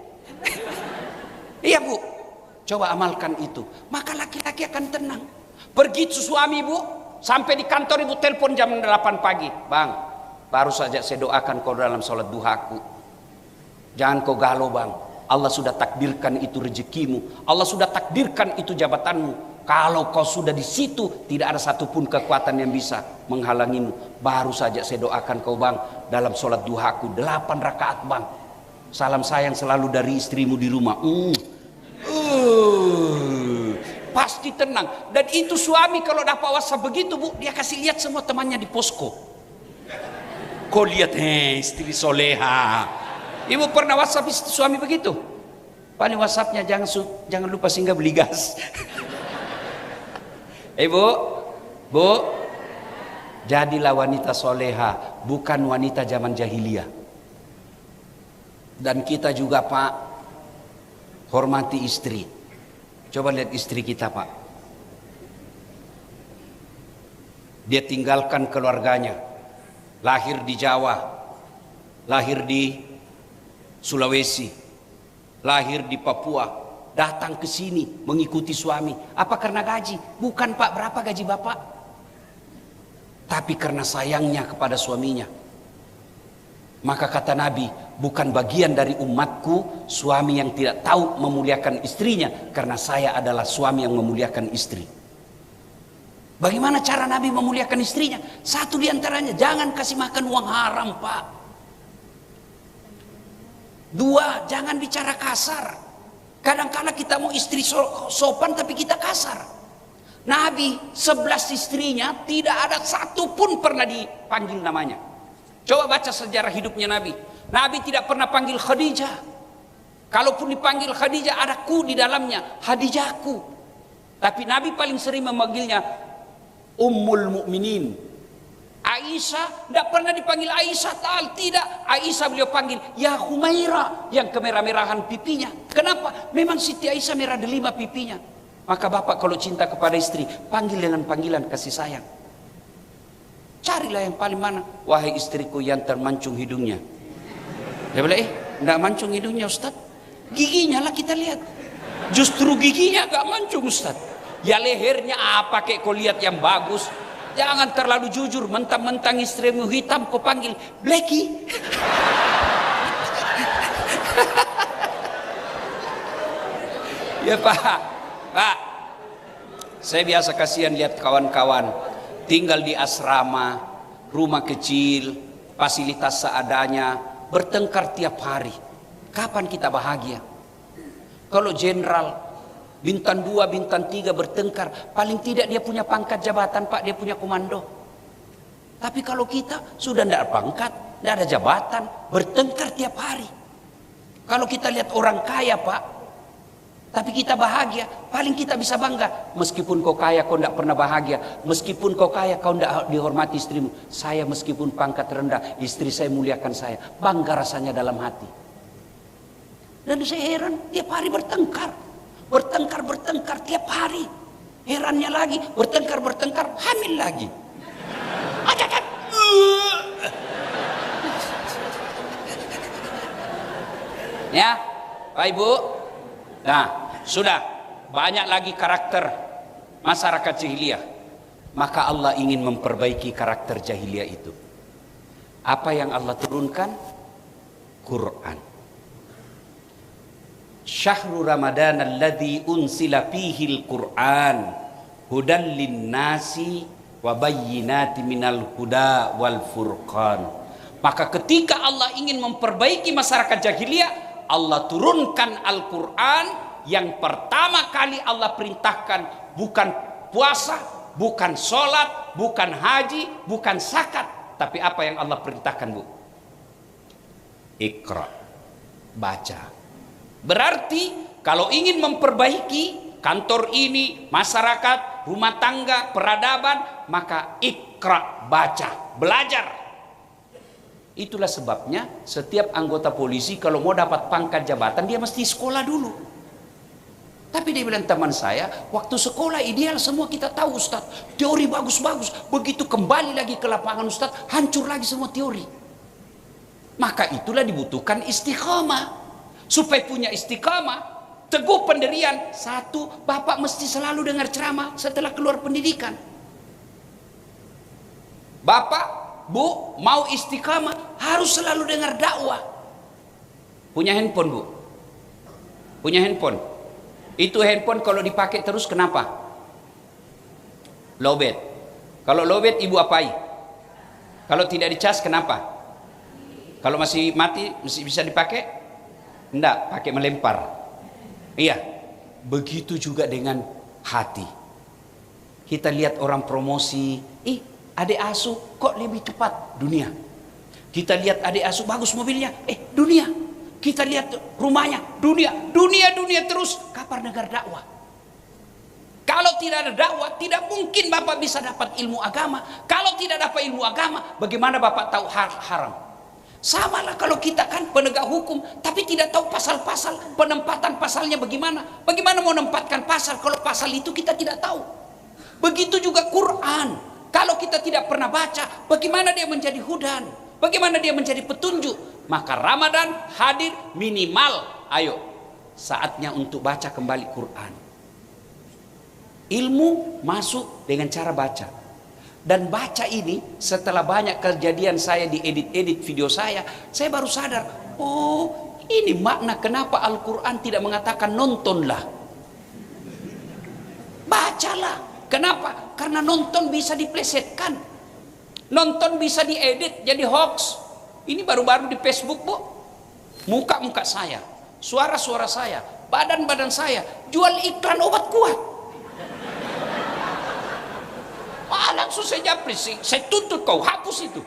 Iya, Bu. Coba amalkan itu. Maka laki-laki akan tenang. Pergi suami ibu, sampai di kantor ibu telepon jam 8 pagi. Bang, baru saja saya doakan kau dalam sholat duhaku. Jangan kau galau, Bang. Allah sudah takdirkan itu rezekimu. Allah sudah takdirkan itu jabatanmu. Kalau kau sudah di situ, tidak ada satupun kekuatan yang bisa menghalangimu. Baru saja saya doakan kau, Bang, dalam sholat duhaku 8 rakaat, Bang. Salam sayang selalu dari istrimu di rumah. Pasti tenang. Dan itu suami kalau dapat WhatsApp begitu, Bu, dia kasih lihat semua temannya di posko. Kau lihat, istri soleha. Ibu pernah WhatsApp suami begitu? Paling WhatsAppnya jangan lupa singgah beli gas. Bu, jadilah wanita soleha, bukan wanita zaman jahiliyah. Dan kita juga, Pak, hormati istri. Coba lihat istri kita, Pak. Dia tinggalkan keluarganya, lahir di Jawa, lahir di Sulawesi, lahir di Papua, datang ke sini mengikuti suami. Apa karena gaji? Bukan, Pak. Berapa gaji Bapak? Tapi karena sayangnya kepada suaminya. Maka kata Nabi, bukan bagian dari umatku suami yang tidak tahu memuliakan istrinya, karena saya adalah suami yang memuliakan istri. Bagaimana cara Nabi memuliakan istrinya? 1 diantaranya, jangan kasih makan uang haram, Pak. 2, jangan bicara kasar. Kadang-kadang kita mau istri sopan tapi kita kasar. Nabi 11 istrinya tidak ada satu pun pernah dipanggil namanya. Coba baca sejarah hidupnya Nabi. Nabi tidak pernah panggil Khadijah. Kalaupun dipanggil Khadijah ada ku di dalamnya, Hadijahku. Tapi Nabi paling sering memanggilnya Ummul Mukminin. Aisyah tidak pernah dipanggil Aisyah, tidak. Aisyah beliau panggil ya Humaira, yang kemerah-merahan pipinya. Kenapa? Memang Siti Aisyah merah delima pipinya. Maka bapak kalau cinta kepada istri, panggil dengan panggilan kasih sayang. Carilah yang paling mana. Wahai istriku yang termancung hidungnya. Dia bilang, tidak mancung hidungnya, Ustaz. Giginya lah kita lihat. Justru giginya agak mancung, Ustaz. Ya lehernya apa kayak kau lihat yang bagus. Jangan terlalu jujur, mentang-mentang istrimu hitam kau panggil Blacky. Ya, Pak, saya biasa kasihan lihat kawan-kawan tinggal di asrama, rumah kecil, fasilitas seadanya, bertengkar tiap hari. Kapan kita bahagia? Kalau jenderal bintang 2, bintang 3 bertengkar, paling tidak dia punya pangkat jabatan, Pak, dia punya komando. Tapi kalau kita sudah tidak ada pangkat, tidak ada jabatan, bertengkar tiap hari. Kalau kita lihat orang kaya, Pak, Tapi kita bahagia, paling kita bisa bangga. Meskipun kau kaya, kau tidak pernah bahagia. Meskipun kau kaya, kau tidak dihormati istrimu. Saya meskipun pangkat rendah, istri saya muliakan saya. Bangga rasanya dalam hati. Dan saya heran, tiap hari bertengkar. Bertengkar tiap hari. Herannya lagi, bertengkar, hamil lagi. Ya, Pak Ibu. Nah, sudah banyak lagi karakter masyarakat jahiliyah. Maka Allah ingin memperbaiki karakter jahiliyah itu. Apa yang Allah turunkan? Quran. Syahrul Ramadan alladzi unsila fihil Quran hudan linnasi wa bayyinatin minal huda wal furqan. Maka ketika Allah ingin memperbaiki masyarakat jahiliyah, Allah turunkan Al-Quran. Yang pertama kali Allah perintahkan bukan puasa, bukan sholat, bukan haji, bukan zakat. Tapi apa yang Allah perintahkan, Bu? Iqra, baca. Berarti kalau ingin memperbaiki kantor ini, masyarakat, rumah tangga, peradaban, maka iqra, baca, belajar. Itulah sebabnya setiap anggota polisi kalau mau dapat pangkat jabatan dia mesti sekolah dulu. Tapi dia bilang, teman saya, waktu sekolah ideal semua kita tahu Ustaz, teori bagus-bagus, begitu kembali lagi ke lapangan Ustaz, hancur lagi semua teori. Maka itulah dibutuhkan istiqamah. Supaya punya istiqamah, teguh pendirian. Satu, Bapak mesti selalu dengar ceramah setelah keluar pendidikan. Bapak, Bu, mau istiqamah harus selalu dengar dakwah. Punya handphone, Bu? Punya handphone? Itu handphone kalau dipakai terus kenapa? Lowbat. Kalau lowbat ibu apai? Kalau tidak dicas kenapa? Kalau masih mati masih bisa dipakai? Enggak, pakai melempar. Iya. Begitu juga dengan hati. Kita lihat orang promosi, adik asuh kok lebih cepat? Dunia. Kita lihat adik asuh bagus mobilnya, dunia. Kita lihat rumahnya, dunia terus. Kapan dengar dakwah? Kalau tidak ada dakwah, tidak mungkin Bapak bisa dapat ilmu agama. Kalau tidak dapat ilmu agama, bagaimana Bapak tahu haram? Sama lah kalau kita kan penegak hukum, tapi tidak tahu pasal-pasal, penempatan pasalnya bagaimana. Bagaimana mau menempatkan pasal kalau pasal itu kita tidak tahu? Begitu juga Quran. Kalau kita tidak pernah baca, bagaimana dia menjadi hudan? Bagaimana dia menjadi petunjuk? Maka Ramadan hadir minimal, ayo saatnya untuk baca kembali Quran. Ilmu masuk dengan cara baca. Dan baca ini setelah banyak kejadian saya diedit video saya baru sadar, oh ini makna kenapa Al-Quran tidak mengatakan nontonlah. Bacalah. Kenapa? Karena nonton bisa diplesetkan. Nonton bisa diedit jadi hoax. Ini baru-baru di Facebook, Bu. Muka-muka saya, suara-suara saya, badan-badan saya, jual iklan obat kuat. Langsung saya japri, saya tuntut kau, hapus itu.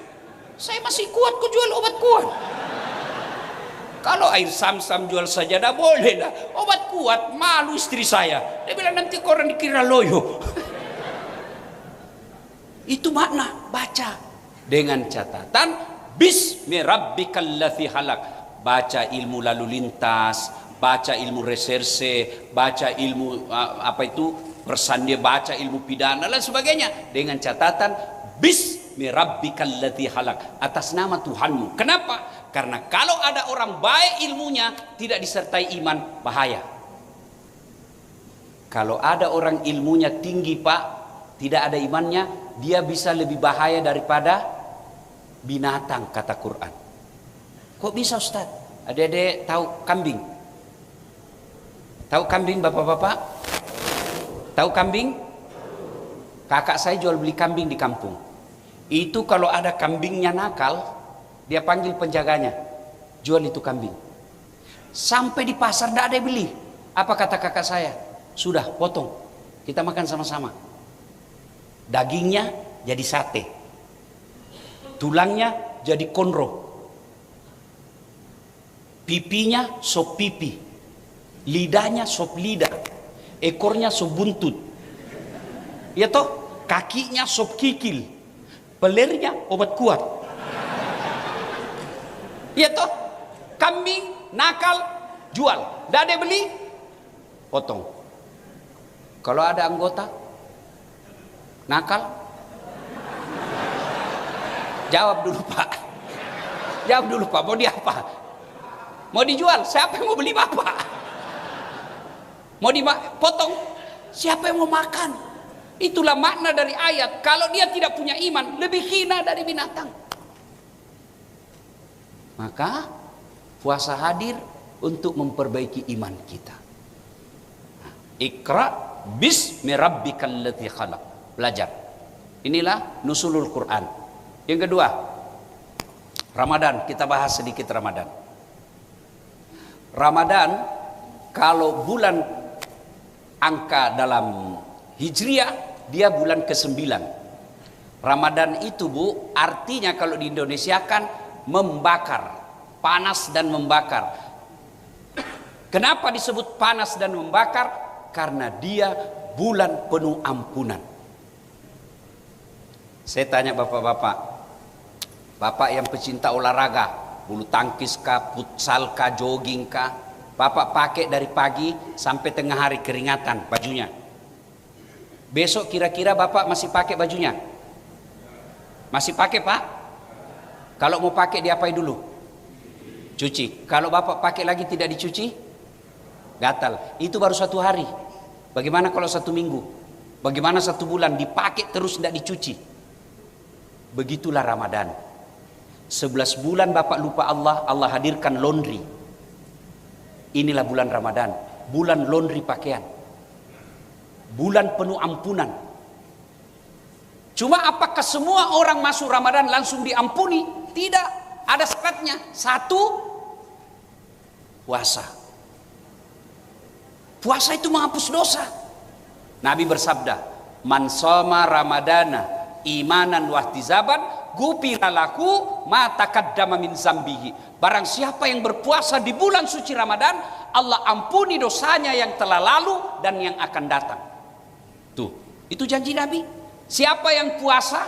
Saya masih kuat kau jual obat kuat. Kalau air sam-sam jual saja dah boleh dah. Obat kuat, malu istri saya. Dia bilang nanti korang dikira loyo. Itu makna baca. Dengan catatan Bismi rabbikal ladzi halak. Baca ilmu lalu lintas, baca ilmu reserse, baca ilmu persandia, baca ilmu pidana dan sebagainya dengan catatan Bismi rabbikal ladzi halak, atas nama Tuhanmu. Kenapa? Karena kalau ada orang baik ilmunya tidak disertai iman, bahaya. Kalau ada orang ilmunya tinggi, Pak, tidak ada imannya, dia bisa lebih bahaya daripada binatang, kata Quran. Kok bisa, Ustaz? Adik-adik tahu kambing? Tahu kambing, bapak-bapak? Tahu kambing? Kakak saya jual beli kambing di kampung. Itu kalau ada kambingnya nakal, dia panggil penjaganya, jual itu kambing. Sampai di pasar tidak ada yang beli. Apa kata kakak saya? Sudah, potong, kita makan sama-sama. Dagingnya jadi sate, tulangnya jadi konro, pipinya sop pipi, lidahnya sop lidah, ekornya sop buntut, ya toh, kakinya sop kikil, pelirnya obat kuat, ya toh, kambing nakal jual, tidak ada beli, potong. Kalau ada anggota nakal, jawab dulu Pak, jawab dulu Pak, mau diapa? Mau dijual, siapa yang mau beli Bapak? Mau dipotong, siapa yang mau makan? Itulah makna dari ayat. Kalau dia tidak punya iman, lebih hina dari binatang. Maka puasa hadir untuk memperbaiki iman kita. Iqra bismi rabbikal ladzi khalaq. Belajar. Inilah nusulul Quran. Yang kedua, Ramadan. Kita bahas sedikit Ramadan. Ramadan, kalau bulan angka dalam Hijriah, dia bulan ke-9. Ramadan itu Bu, artinya kalau di Indonesia kan membakar, panas dan membakar. Kenapa disebut panas dan membakar? Karena dia bulan penuh ampunan. Saya tanya bapak-bapak, bapak yang pecinta olahraga, bulu tangkis kah, futsal kah, jogging kah, bapak pakai dari pagi sampai tengah hari keringatan bajunya. Besok kira-kira bapak masih pakai bajunya? Masih pakai Pak? Kalau mau pakai diapain dulu? Cuci. Kalau bapak pakai lagi tidak dicuci? Gatal. Itu baru 1 hari. Bagaimana kalau 1 minggu? Bagaimana 1 bulan dipakai terus tidak dicuci? Begitulah Ramadan. 11 bulan bapak lupa Allah, Allah hadirkan laundry. Inilah bulan Ramadan, bulan laundry pakaian, bulan penuh ampunan. Cuma apakah semua orang masuk Ramadan langsung diampuni? Tidak, ada syaratnya. 1, puasa. Puasa itu menghapus dosa. Nabi bersabda, man shoma ramadana imanan wahtizaban gufira lahu ma taqaddama min zambihi. Barang siapa yang berpuasa di bulan suci Ramadan, Allah ampuni dosanya yang telah lalu dan yang akan datang. Tuh, itu janji Nabi. Siapa yang puasa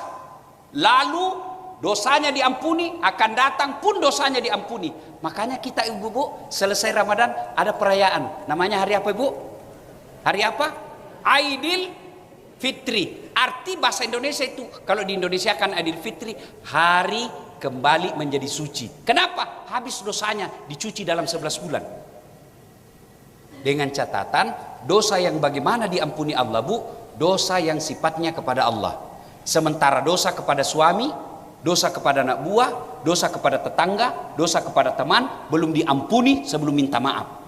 lalu dosanya diampuni, akan datang pun dosanya diampuni. Makanya kita ibu-ibu selesai Ramadan ada perayaan. Namanya hari apa Ibu? Hari apa? Aidil Fitri. Arti bahasa Indonesia itu, kalau di Indonesia kan Idul Fitri, hari kembali menjadi suci. Kenapa? Habis dosanya dicuci dalam 11 bulan. Dengan catatan, dosa yang bagaimana diampuni Allah Bu? Dosa yang sifatnya kepada Allah. Sementara dosa kepada suami, dosa kepada anak buah, dosa kepada tetangga, dosa kepada teman belum diampuni sebelum minta maaf.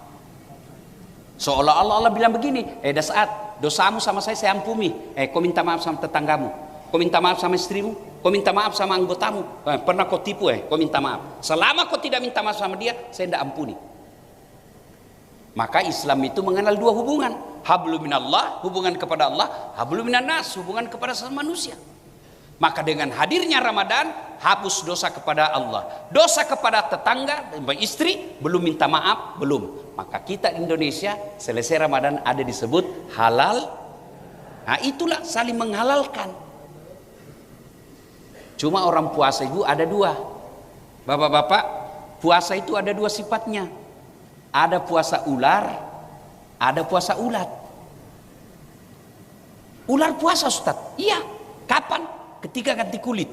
Seolah-olah Allah bilang begini, saat dosamu sama saya ampuni. Kau minta maaf sama tetanggamu, kau minta maaf sama istrimu, kau minta maaf sama anggotamu, pernah kau tipu, kau minta maaf. Selama kau tidak minta maaf sama dia, saya tidak ampuni. Maka Islam itu mengenal 2 hubungan. Hablum minallah, hubungan kepada Allah. Hablum minannas, hubungan kepada sesama manusia. Maka dengan hadirnya Ramadan, hapus dosa kepada Allah, dosa kepada tetangga dan istri, belum minta maaf, belum. Maka kita di Indonesia selesai Ramadan ada disebut halal. Nah itulah saling menghalalkan. Cuma orang puasa itu ada 2. Bapak-bapak, puasa itu ada 2 sifatnya. Ada puasa ular, ada puasa ulat. Ular puasa Ustaz? Iya. Kapan? Ketika ganti kulit.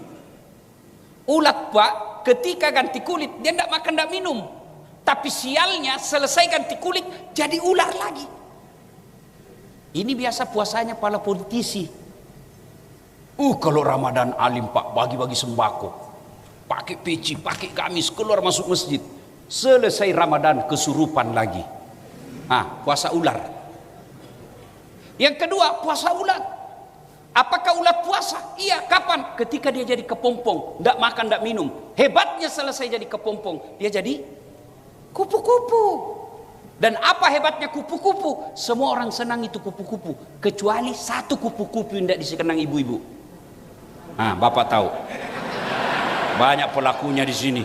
Ulat Pak, ketika ganti kulit dia tidak makan, tidak minum. Tapi sialnya selesai ganti kulit jadi ular lagi. Ini biasa puasanya para politisi. Kalau Ramadan alim Pak, bagi-bagi sembako, pakai peci, pakai gamis, keluar masuk masjid. Selesai Ramadan kesurupan lagi. Puasa ular. Yang kedua puasa ulat. Apakah ulat puasa? Iya, kapan? Ketika dia jadi kepompong, tidak makan, tidak minum. Hebatnya selesai jadi kepompong, dia jadi kupu-kupu. Dan apa hebatnya kupu-kupu? Semua orang senang itu kupu-kupu, kecuali 1 kupu-kupu yang tidak disenang ibu-ibu. Bapak tahu. Banyak pelakunya di sini.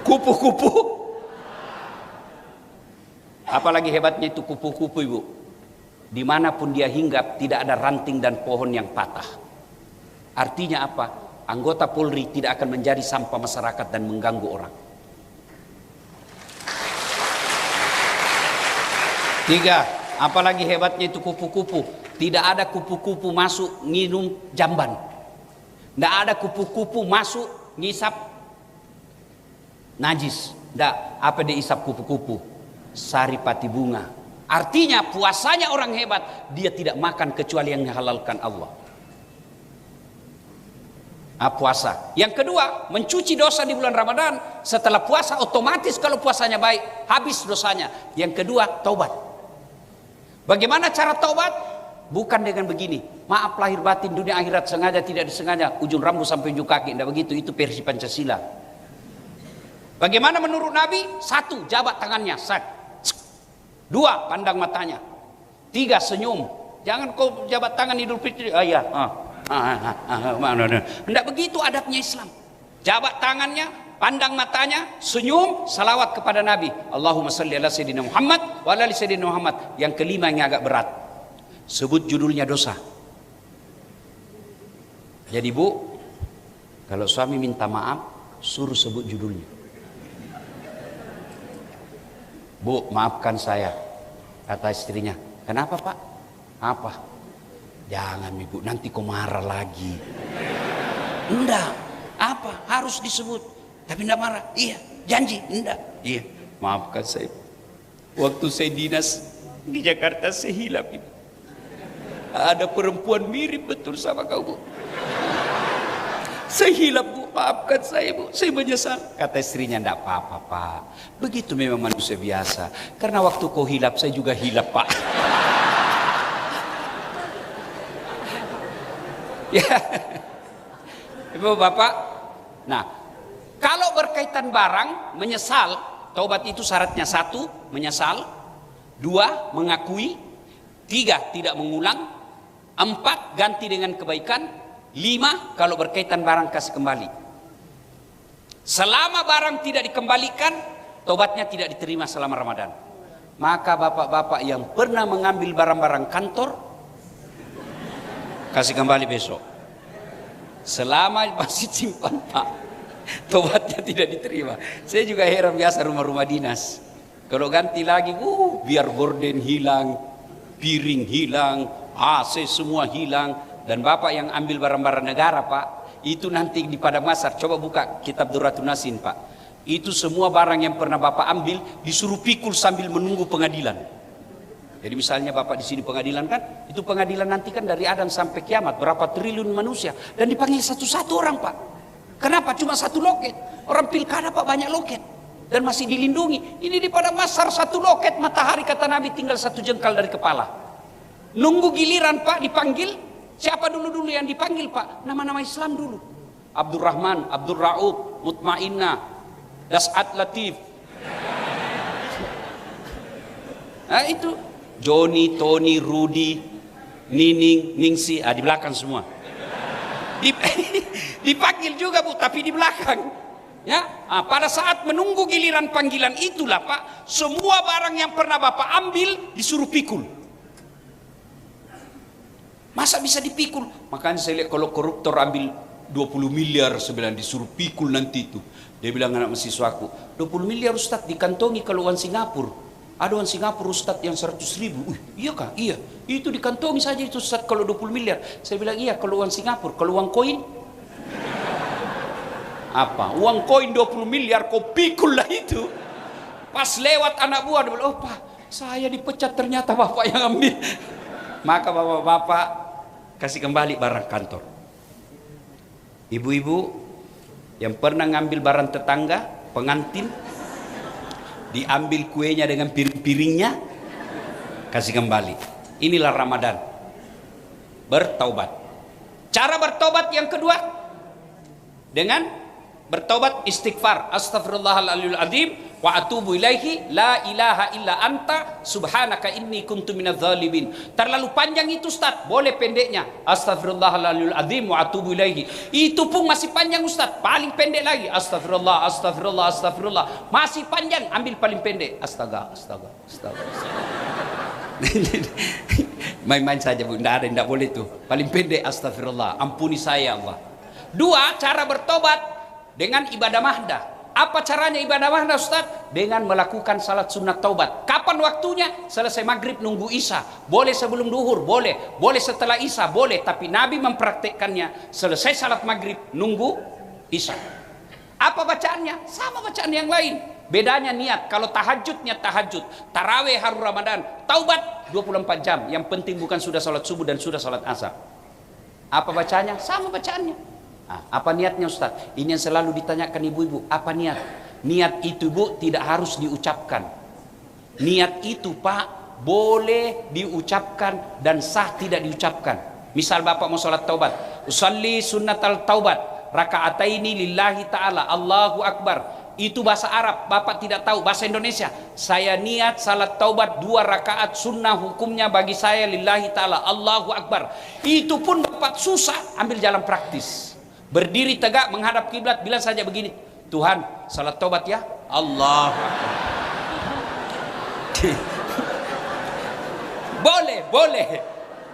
Kupu-kupu Apalagi hebatnya itu kupu-kupu, Ibu. Dimanapun dia hinggap tidak ada ranting dan pohon yang patah. Artinya apa? Anggota Polri tidak akan menjadi sampah masyarakat dan mengganggu orang. 3, apalagi hebatnya itu kupu-kupu. Tidak ada kupu-kupu masuk minum jamban. Tidak ada kupu-kupu masuk ngisap najis. Tidak. Apa dia isap kupu-kupu? Sari pati bunga. Artinya puasanya orang hebat. Dia tidak makan kecuali yang dihalalkan Allah. Puasa. Yang kedua, mencuci dosa di bulan Ramadan. Setelah puasa otomatis kalau puasanya baik, habis dosanya. Yang kedua, taubat. Bagaimana cara taubat? Bukan dengan begini, maaf lahir batin dunia akhirat, sengaja tidak disengaja, ujung rambut sampai ujung kaki. Tidak begitu, itu versi Pancasila. Bagaimana menurut Nabi? 1, jabat tangannya, 2, pandang matanya, 3, senyum. Jangan kau jabat tangan Idul Fitri. Tidak begitu adabnya Islam. Jabat tangannya, pandang matanya, senyum, salawat kepada Nabi. Allahumma salli ala Sayyidina Muhammad wa ala Sayyidina Muhammad. Yang kelima yang agak berat, sebut judulnya dosa. Jadi Bu, kalau suami minta maaf, suruh sebut judulnya. Bu, maafkan saya, kata istrinya. Kenapa Pak? Apa? Jangan Ibu, nanti kau marah lagi. Enggak, apa? Harus disebut. Tapi enggak marah. Iya, janji. Enggak. Iya, maafkan saya. Waktu saya dinas di Jakarta, saya hilap Ibu. Ada perempuan mirip betul sama kau Bu. Saya hilap Bu, maafkan saya Bu, saya menyesal. Kata istrinya, enggak apa-apa Pak, begitu memang manusia biasa. Karena waktu kau hilap, saya juga hilap Pak. Ya, Ibu Bapak. Nah, kalau berkaitan barang, menyesal, taubat itu syaratnya 1, menyesal, 2, mengakui, 3, tidak mengulang, 4, ganti dengan kebaikan, 5, kalau berkaitan barang kasih kembali. Selama barang tidak dikembalikan, taubatnya tidak diterima selama Ramadan. Maka bapak-bapak yang pernah mengambil barang-barang kantor, kasih kembali besok. Selama masih simpan Pak, tobatnya tidak diterima. Saya juga heran biasa rumah-rumah dinas. Kalau ganti lagi, biar gorden hilang, piring hilang, AC semua hilang. Dan Bapak yang ambil barang-barang negara Pak, itu nanti di Padang Masar, coba buka kitab Durratun Nasin Pak. Itu semua barang yang pernah Bapak ambil disuruh pikul sambil menunggu pengadilan. Jadi misalnya Bapak di sini pengadilan kan, itu pengadilan nanti kan dari Adam sampai kiamat berapa triliun manusia dan dipanggil satu-satu orang Pak. Kenapa? Cuma 1 loket. Orang pilkada Pak banyak loket dan masih dilindungi. Ini di Padang Masar 1 loket matahari kata Nabi tinggal 1 jengkal dari kepala. Nunggu giliran Pak dipanggil. Siapa dulu yang dipanggil Pak? Nama-nama Islam dulu. Abdurrahman, Abdul Raub, Mutmainnah, Das'at Latif. Nah itu Joni, Tony, Rudy, Nining, Ningsi, di belakang semua. Dipanggil juga Bu, tapi di belakang. Ya, pada saat menunggu giliran panggilan itulah Pak, semua barang yang pernah Bapak ambil disuruh pikul. Masa bisa dipikul? Makanya saya lihat kalau koruptor ambil 20 miliar sebenarnya disuruh pikul nanti itu. Dia bilang anak mahasiswaku, 20 miliar Ustaz dikantongi kalau uang Singapura. Ada uang Singapura Ustaz yang 100.000. Iya kah? Iya. Itu dikantongi saja itu Ustaz kalau 20 miliar. Saya bilang iya kalau uang Singapura. Kalau uang koin? Apa? Uang koin 20 miliar kau pikul lah itu. Pas lewat anak buah dia bilang, oh Pak, saya dipecat ternyata Bapak yang ambil. Maka bapak-bapak kasih kembali barang kantor. Ibu-ibu yang pernah ngambil barang tetangga, pengantin, diambil kuenya dengan piring-piringnya, kasih kembali. Inilah Ramadan, bertaubat. Cara bertaubat yang kedua dengan bertobat, istighfar, astaghfirullahaladzim azim wa atubu ilaihi, la ilaha illa anta subhanaka inni kuntu minadz zalimin. Terlalu panjang itu Ustaz, boleh pendeknya, astaghfirullahaladzim azim wa atubu ilaihi. Itu pun masih panjang Ustaz, paling pendek lagi, astagfirullah, astagfirullah, astagfirullah. Masih panjang, ambil paling pendek, astaga. Main-main saja Bu, tidak boleh tuh. Paling pendek, astagfirullah, ampuni saya Allah. Dua, cara bertobat dengan ibadah mahdah. Apa caranya ibadah mahdah Ustaz? Dengan melakukan salat sunat taubat. Kapan waktunya? Selesai maghrib nunggu isya. Boleh sebelum duhur, boleh. Boleh setelah isya, boleh. Tapi Nabi mempraktekkannya selesai salat maghrib nunggu isya. Apa bacaannya? Sama bacaan yang lain. Bedanya niat. Kalau tahajud, niat tahajud. Tarawih hari Ramadan. Taubat 24 jam. Yang penting bukan sudah salat subuh dan sudah salat asar. Apa bacanya? Sama bacaannya. Apa niatnya Ustaz? Ini yang selalu ditanyakan ibu-ibu. Apa niat? Niat itu Bu tidak harus diucapkan. Niat itu Pak boleh diucapkan dan sah tidak diucapkan. Misal Bapak mau sholat taubat, usalli sunnatal taubat rakaataini lillahi ta'ala, Allahu Akbar. Itu bahasa Arab, Bapak tidak tahu bahasa Indonesia. Saya niat salat taubat 2 rakaat sunnah, hukumnya bagi saya lillahi ta'ala, Allahu Akbar. Itu pun Bapak susah, ambil jalan praktis. Berdiri tegak menghadap kiblat, bilang saja begini, Tuhan salat taubat ya, Allah. boleh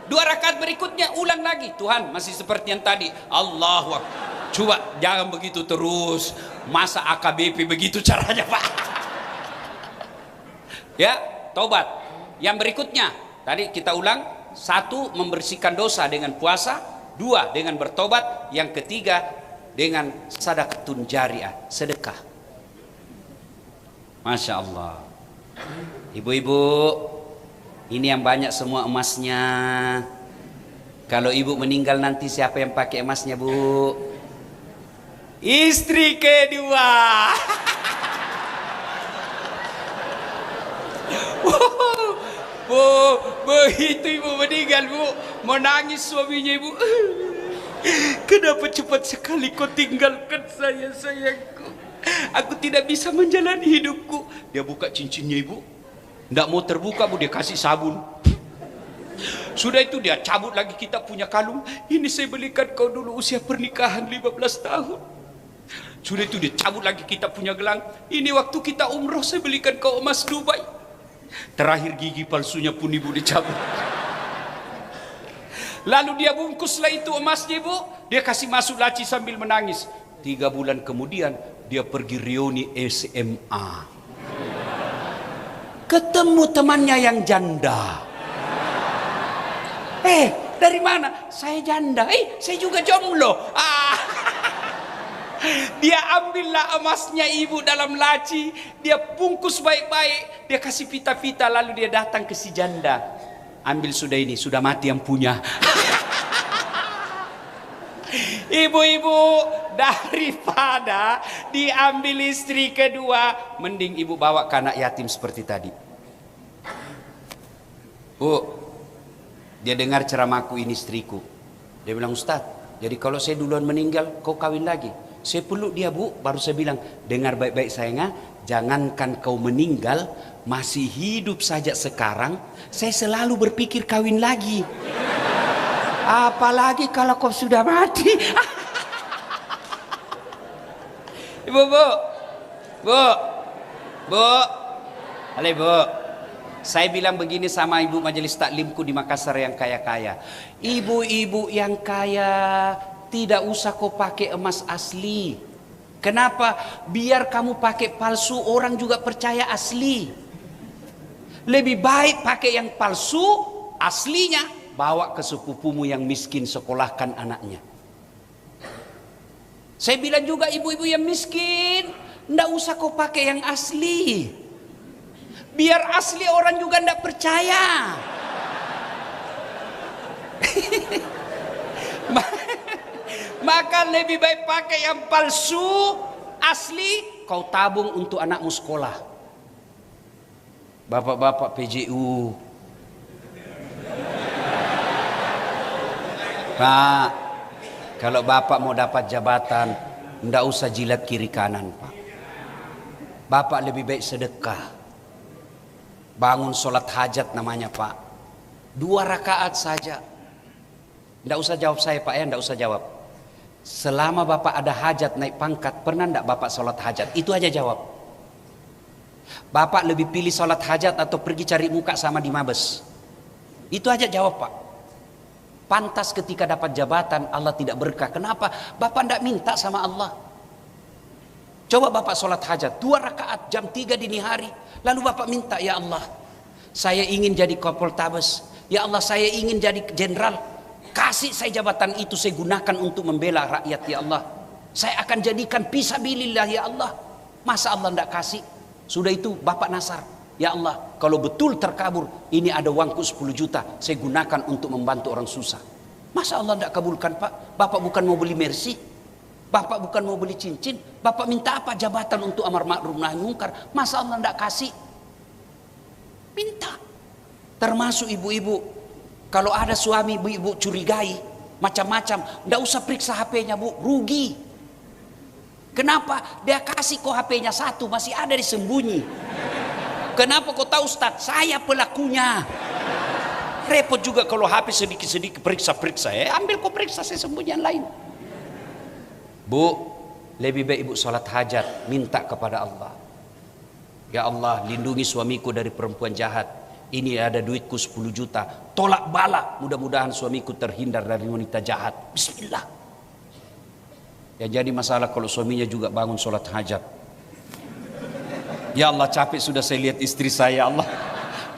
2 rakaat berikutnya ulang lagi, Tuhan masih seperti yang tadi, Allahu Akbar. Coba jangan begitu terus, masa AKBP begitu caranya Pak? Ya, taubat. Yang berikutnya tadi kita ulang, 1 membersihkan dosa dengan puasa, 2 dengan bertobat, yang ketiga dengan sadaqatun jariyah, sedekah. Masya Allah. Ibu-ibu, ini yang banyak semua emasnya. Kalau ibu meninggal nanti siapa yang pakai emasnya Bu? Istri kedua. Bu, begitu ibu meninggal Bu, menangis suaminya ibu. Kenapa cepat sekali kau tinggalkan saya sayangku? Aku tidak bisa menjalani hidupku. Dia buka cincinnya ibu, tidak mau terbuka Bu, dia kasih sabun. Sudah itu dia cabut lagi kita punya kalung. Ini saya belikan kau dulu usia pernikahan 15 tahun. Sudah itu dia cabut lagi kita punya gelang. Ini waktu kita umroh saya belikan kau emas Dubai. Terakhir gigi palsunya pun ibu dicabut. Lalu dia bungkuslah itu emasnya ibu, dia kasih masuk laci sambil menangis. 3 bulan kemudian dia pergi reuni SMA, ketemu temannya yang janda. Dari mana? Saya janda. Saya juga jomblo. Dia ambillah emasnya ibu dalam laci, dia bungkus baik-baik, dia kasih pita-pita, lalu dia datang ke si janda. Ambil sudah, ini sudah mati yang punya. Ibu-ibu, daripada diambil istri kedua, mending ibu bawa ke anak yatim seperti tadi. Bu, dia dengar ceramahku ini istriku. Dia bilang, Ustaz, jadi kalau saya duluan meninggal, kau kawin lagi. Saya peluk dia Bu, baru saya bilang, dengar baik-baik sayangnya, jangankan kau meninggal, masih hidup saja sekarang, saya selalu berpikir kawin lagi. Apalagi kalau kau sudah mati. Ibu, halo Bu. Saya bilang begini sama ibu majelis taklimku di Makassar yang kaya-kaya. Ibu-ibu yang kaya, tidak usah kau pakai emas asli. Kenapa? Biar kamu pakai palsu, orang juga percaya asli. Lebih baik pakai yang palsu, aslinya bawa ke sepupumu yang miskin, sekolahkan anaknya. Saya bilang juga ibu-ibu yang miskin, ndak usah kau pakai yang asli. Biar asli orang juga ndak percaya. Maka lebih baik pakai yang palsu, asli kau tabung untuk anakmu sekolah. Bapak-bapak PJU, Pak, kalau bapak mau dapat jabatan, ndak usah jilat kiri kanan Pak. Bapak lebih baik sedekah. Bangun sholat hajat namanya Pak. 2 rakaat saja. Ndak usah jawab saya Pak ya, ndak usah jawab. Selama Bapak ada hajat naik pangkat, pernah ndak Bapak sholat hajat? Itu aja jawab. Bapak lebih pilih sholat hajat atau pergi cari muka sama di Mabes? Itu aja jawab Pak. Pantas ketika dapat jabatan Allah tidak berkah. Kenapa? Bapak tidak minta sama Allah. Coba Bapak sholat hajat 2 rakaat jam 3 dini hari. Lalu Bapak minta, ya Allah, saya ingin jadi Kapoltabes. Ya Allah, saya ingin jadi jenderal. Kasih saya jabatan itu, saya gunakan untuk membela rakyat ya Allah. Saya akan jadikan fisabilillah ya Allah. Masa Allah tidak kasih? Sudah itu Bapak nasar. Ya Allah, kalau betul terkabur, ini ada uangku 10 juta, saya gunakan untuk membantu orang susah. Masa Allah tidak kabulkan Pak? Bapak bukan mau beli Mercy, Bapak bukan mau beli cincin, Bapak minta apa? Jabatan untuk amar ma'ruf nahi munkar. Masa Allah tidak kasih? Minta. Termasuk ibu-ibu, kalau ada suami ibu-ibu curigai macam-macam, tidak usah periksa HP-nya Bu, rugi. Kenapa? Dia kasih kok HP-nya 1, masih ada disembunyi. Kenapa kau tahu Ustaz? Saya pelakunya. Repot juga kalau HP sedikit-sedikit periksa-periksa. Ambil kau periksa, saya sembunyi yang lain. Bu, lebih baik ibu sholat hajat, minta kepada Allah. Ya Allah, lindungi suamiku dari perempuan jahat. Ini ada duitku 10 juta. Tolak bala, mudah-mudahan suamiku terhindar dari wanita jahat. Bismillah. Ya jadi masalah kalau suaminya juga bangun sholat hajat. Ya Allah, capek sudah saya lihat istri saya, Allah.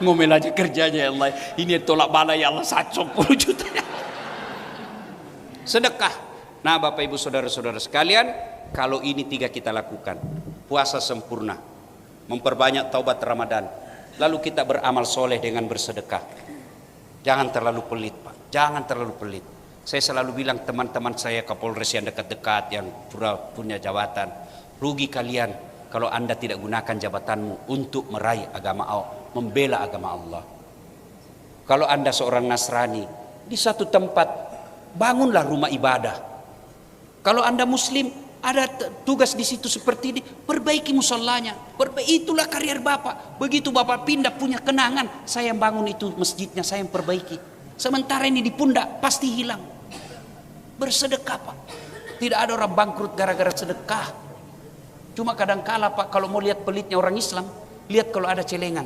Ngomel aja kerjanya ya Allah. Ini tolak bala ya Allah, 10 juta. Sedekah. Nah Bapak Ibu Saudara-saudara sekalian, kalau ini 3 kita lakukan. Puasa sempurna, memperbanyak taubat Ramadan, lalu kita beramal soleh dengan bersedekah. Jangan terlalu pelit Pak, jangan terlalu pelit. Saya selalu bilang teman-teman saya Kapolres yang dekat-dekat, yang punya jabatan, rugi kalian kalau Anda tidak gunakan jabatanmu untuk meraih agama Allah, membela agama Allah. Kalau Anda seorang Nasrani, di satu tempat bangunlah rumah ibadah. Kalau Anda Muslim, ada tugas di situ seperti ini, perbaiki musallanya. Itulah karier Bapak. Begitu Bapak pindah punya kenangan, saya yang bangun itu masjidnya, saya yang perbaiki. Sementara ini di pundak pasti hilang. Bersedekah Pak. Tidak ada orang bangkrut gara-gara sedekah. Cuma kadang-kala Pak, kalau mau lihat pelitnya orang Islam, lihat kalau ada celengan.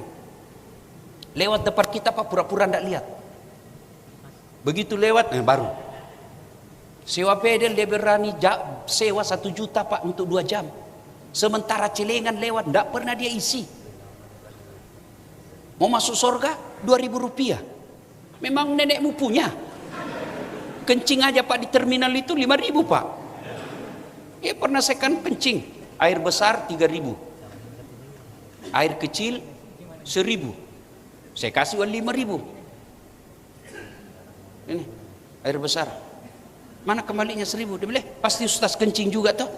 Lewat depan kita Pak, pura-pura tidak lihat. Begitu lewat, baru. Sewa pedel dia berani sewa 1 juta Pak untuk 2 jam. Sementara celengan lewat, tidak pernah dia isi. Mau masuk surga, 2.000 rupiah. Memang nenekmu punya. Kencing aja Pak di terminal itu 5.000 Pak. Pernah saya kan kencing. Air besar 3.000, air kecil 1.000. Saya kasih uang 5.000. Ini air besar. Mana kembalinya 1.000? Dia bilang pasti Ustaz kencing juga toh.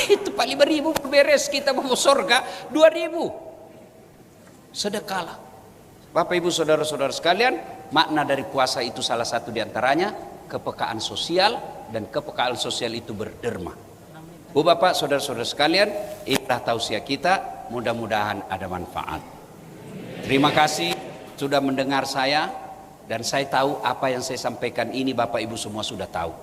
Itu Pak 5.000 beres, kita mau surga 2.000. Sedekahlah. Bapak Ibu Saudara-saudara sekalian, makna dari puasa itu salah satu diantaranya kepekaan sosial, dan kepekaan sosial itu berderma. Bu Bapak, saudara-saudara sekalian, inilah tausiah kita, mudah-mudahan ada manfaat. Terima kasih sudah mendengar saya, dan saya tahu apa yang saya sampaikan ini Bapak Ibu semua sudah tahu.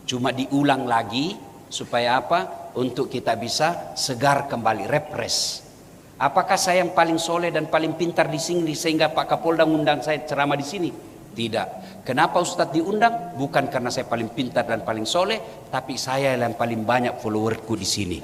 Cuma diulang lagi supaya apa? Untuk kita bisa segar kembali, refresh. Apakah saya yang paling soleh dan paling pintar di sini sehingga Pak Kapolda mengundang saya ceramah di sini? Tidak. Kenapa Ustadz diundang? Bukan karena saya paling pintar dan paling soleh, tapi saya yang paling banyak followerku di sini.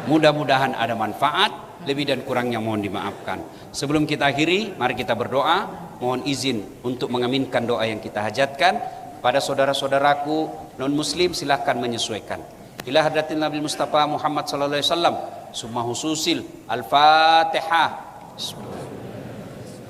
Mudah-mudahan ada manfaat, lebih dan kurangnya mohon dimaafkan. Sebelum kita akhiri, mari kita berdoa. Mohon izin untuk mengaminkan doa yang kita hajatkan. Pada saudara-saudaraku non-muslim silahkan menyesuaikan. Ila hadratin Nabi Mustafa Muhammad sallallahu alaihi wasallam. Summa hususil Al-Fatihah.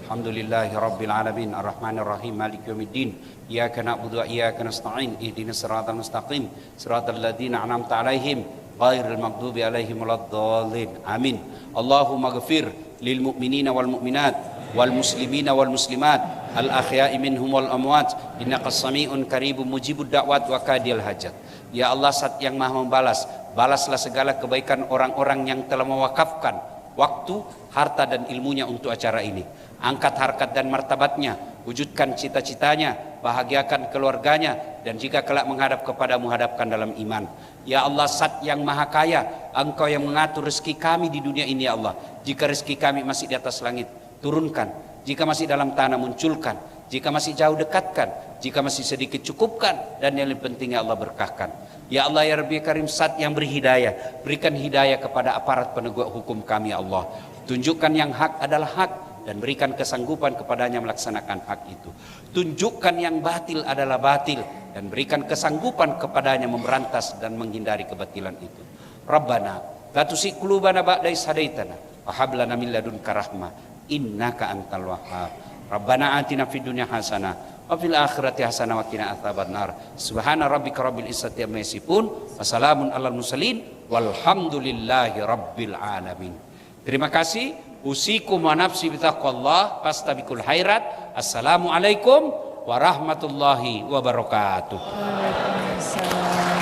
Alhamdulillahi Rabbil Alamin Ar-Rahmanir Rahim Maliki Yawmiddin Iyyaka na'budu wa iyyaka nasta'in Ihdinas siratal mustaqim Siratal ladzina an'amta 'alaihim ghairil maghdubi 'alaihim waladdallin. Amin. Allahumma ighfir lil mu'minina wal mu'minat wal muslimina wal muslimat al-ahya'i minhum wal amwat innaka sami'un qaribun mujibud da'wat wa qadil hajat. Ya Allah, Zat yang Maha membalas, balaslah segala kebaikan orang-orang yang telah mewakafkan waktu, harta dan ilmunya untuk acara ini. Angkat harkat dan martabatnya, wujudkan cita-citanya, bahagiakan keluarganya, dan jika kelak menghadap kepadamu, hadapkan dalam iman. Ya Allah, Zat yang Maha Kaya, Engkau yang mengatur rezeki kami di dunia ini. Ya Allah, jika rezeki kami masih di atas langit, turunkan. Jika masih dalam tanah, munculkan. Jika masih jauh, dekatkan. Jika masih sedikit, cukupkan. Dan yang lebih penting, ya Allah, berkahkan. Ya Allah, ya Rabbi Karim, Zat yang beri hidayah, berikan hidayah kepada aparat penegak hukum kami. Ya Allah, tunjukkan yang hak adalah hak dan berikan kesanggupan kepadanya melaksanakan hak itu. Tunjukkan yang batil adalah batil dan berikan kesanggupan kepadanya memberantas dan menghindari kebatilan itu. Rabbana la tuzigh qulubana ba'da idh hadaitana wa hab lana min ladunka rahmah innaka antal wahhab. Rabbana atina fid dunya hasanah wa fil akhirati hasanah wa qina adzabannar. Subhana rabbika rabbil izzati amma yasifun wa salamun alal mursalin walhamdulillahi rabbil alamin. Terima kasih. Usikum wa nafsi bitaqwallah fastabiqul khairat. Assalamualaikum warahmatullahi wabarakatuh. Waalaikumsalam.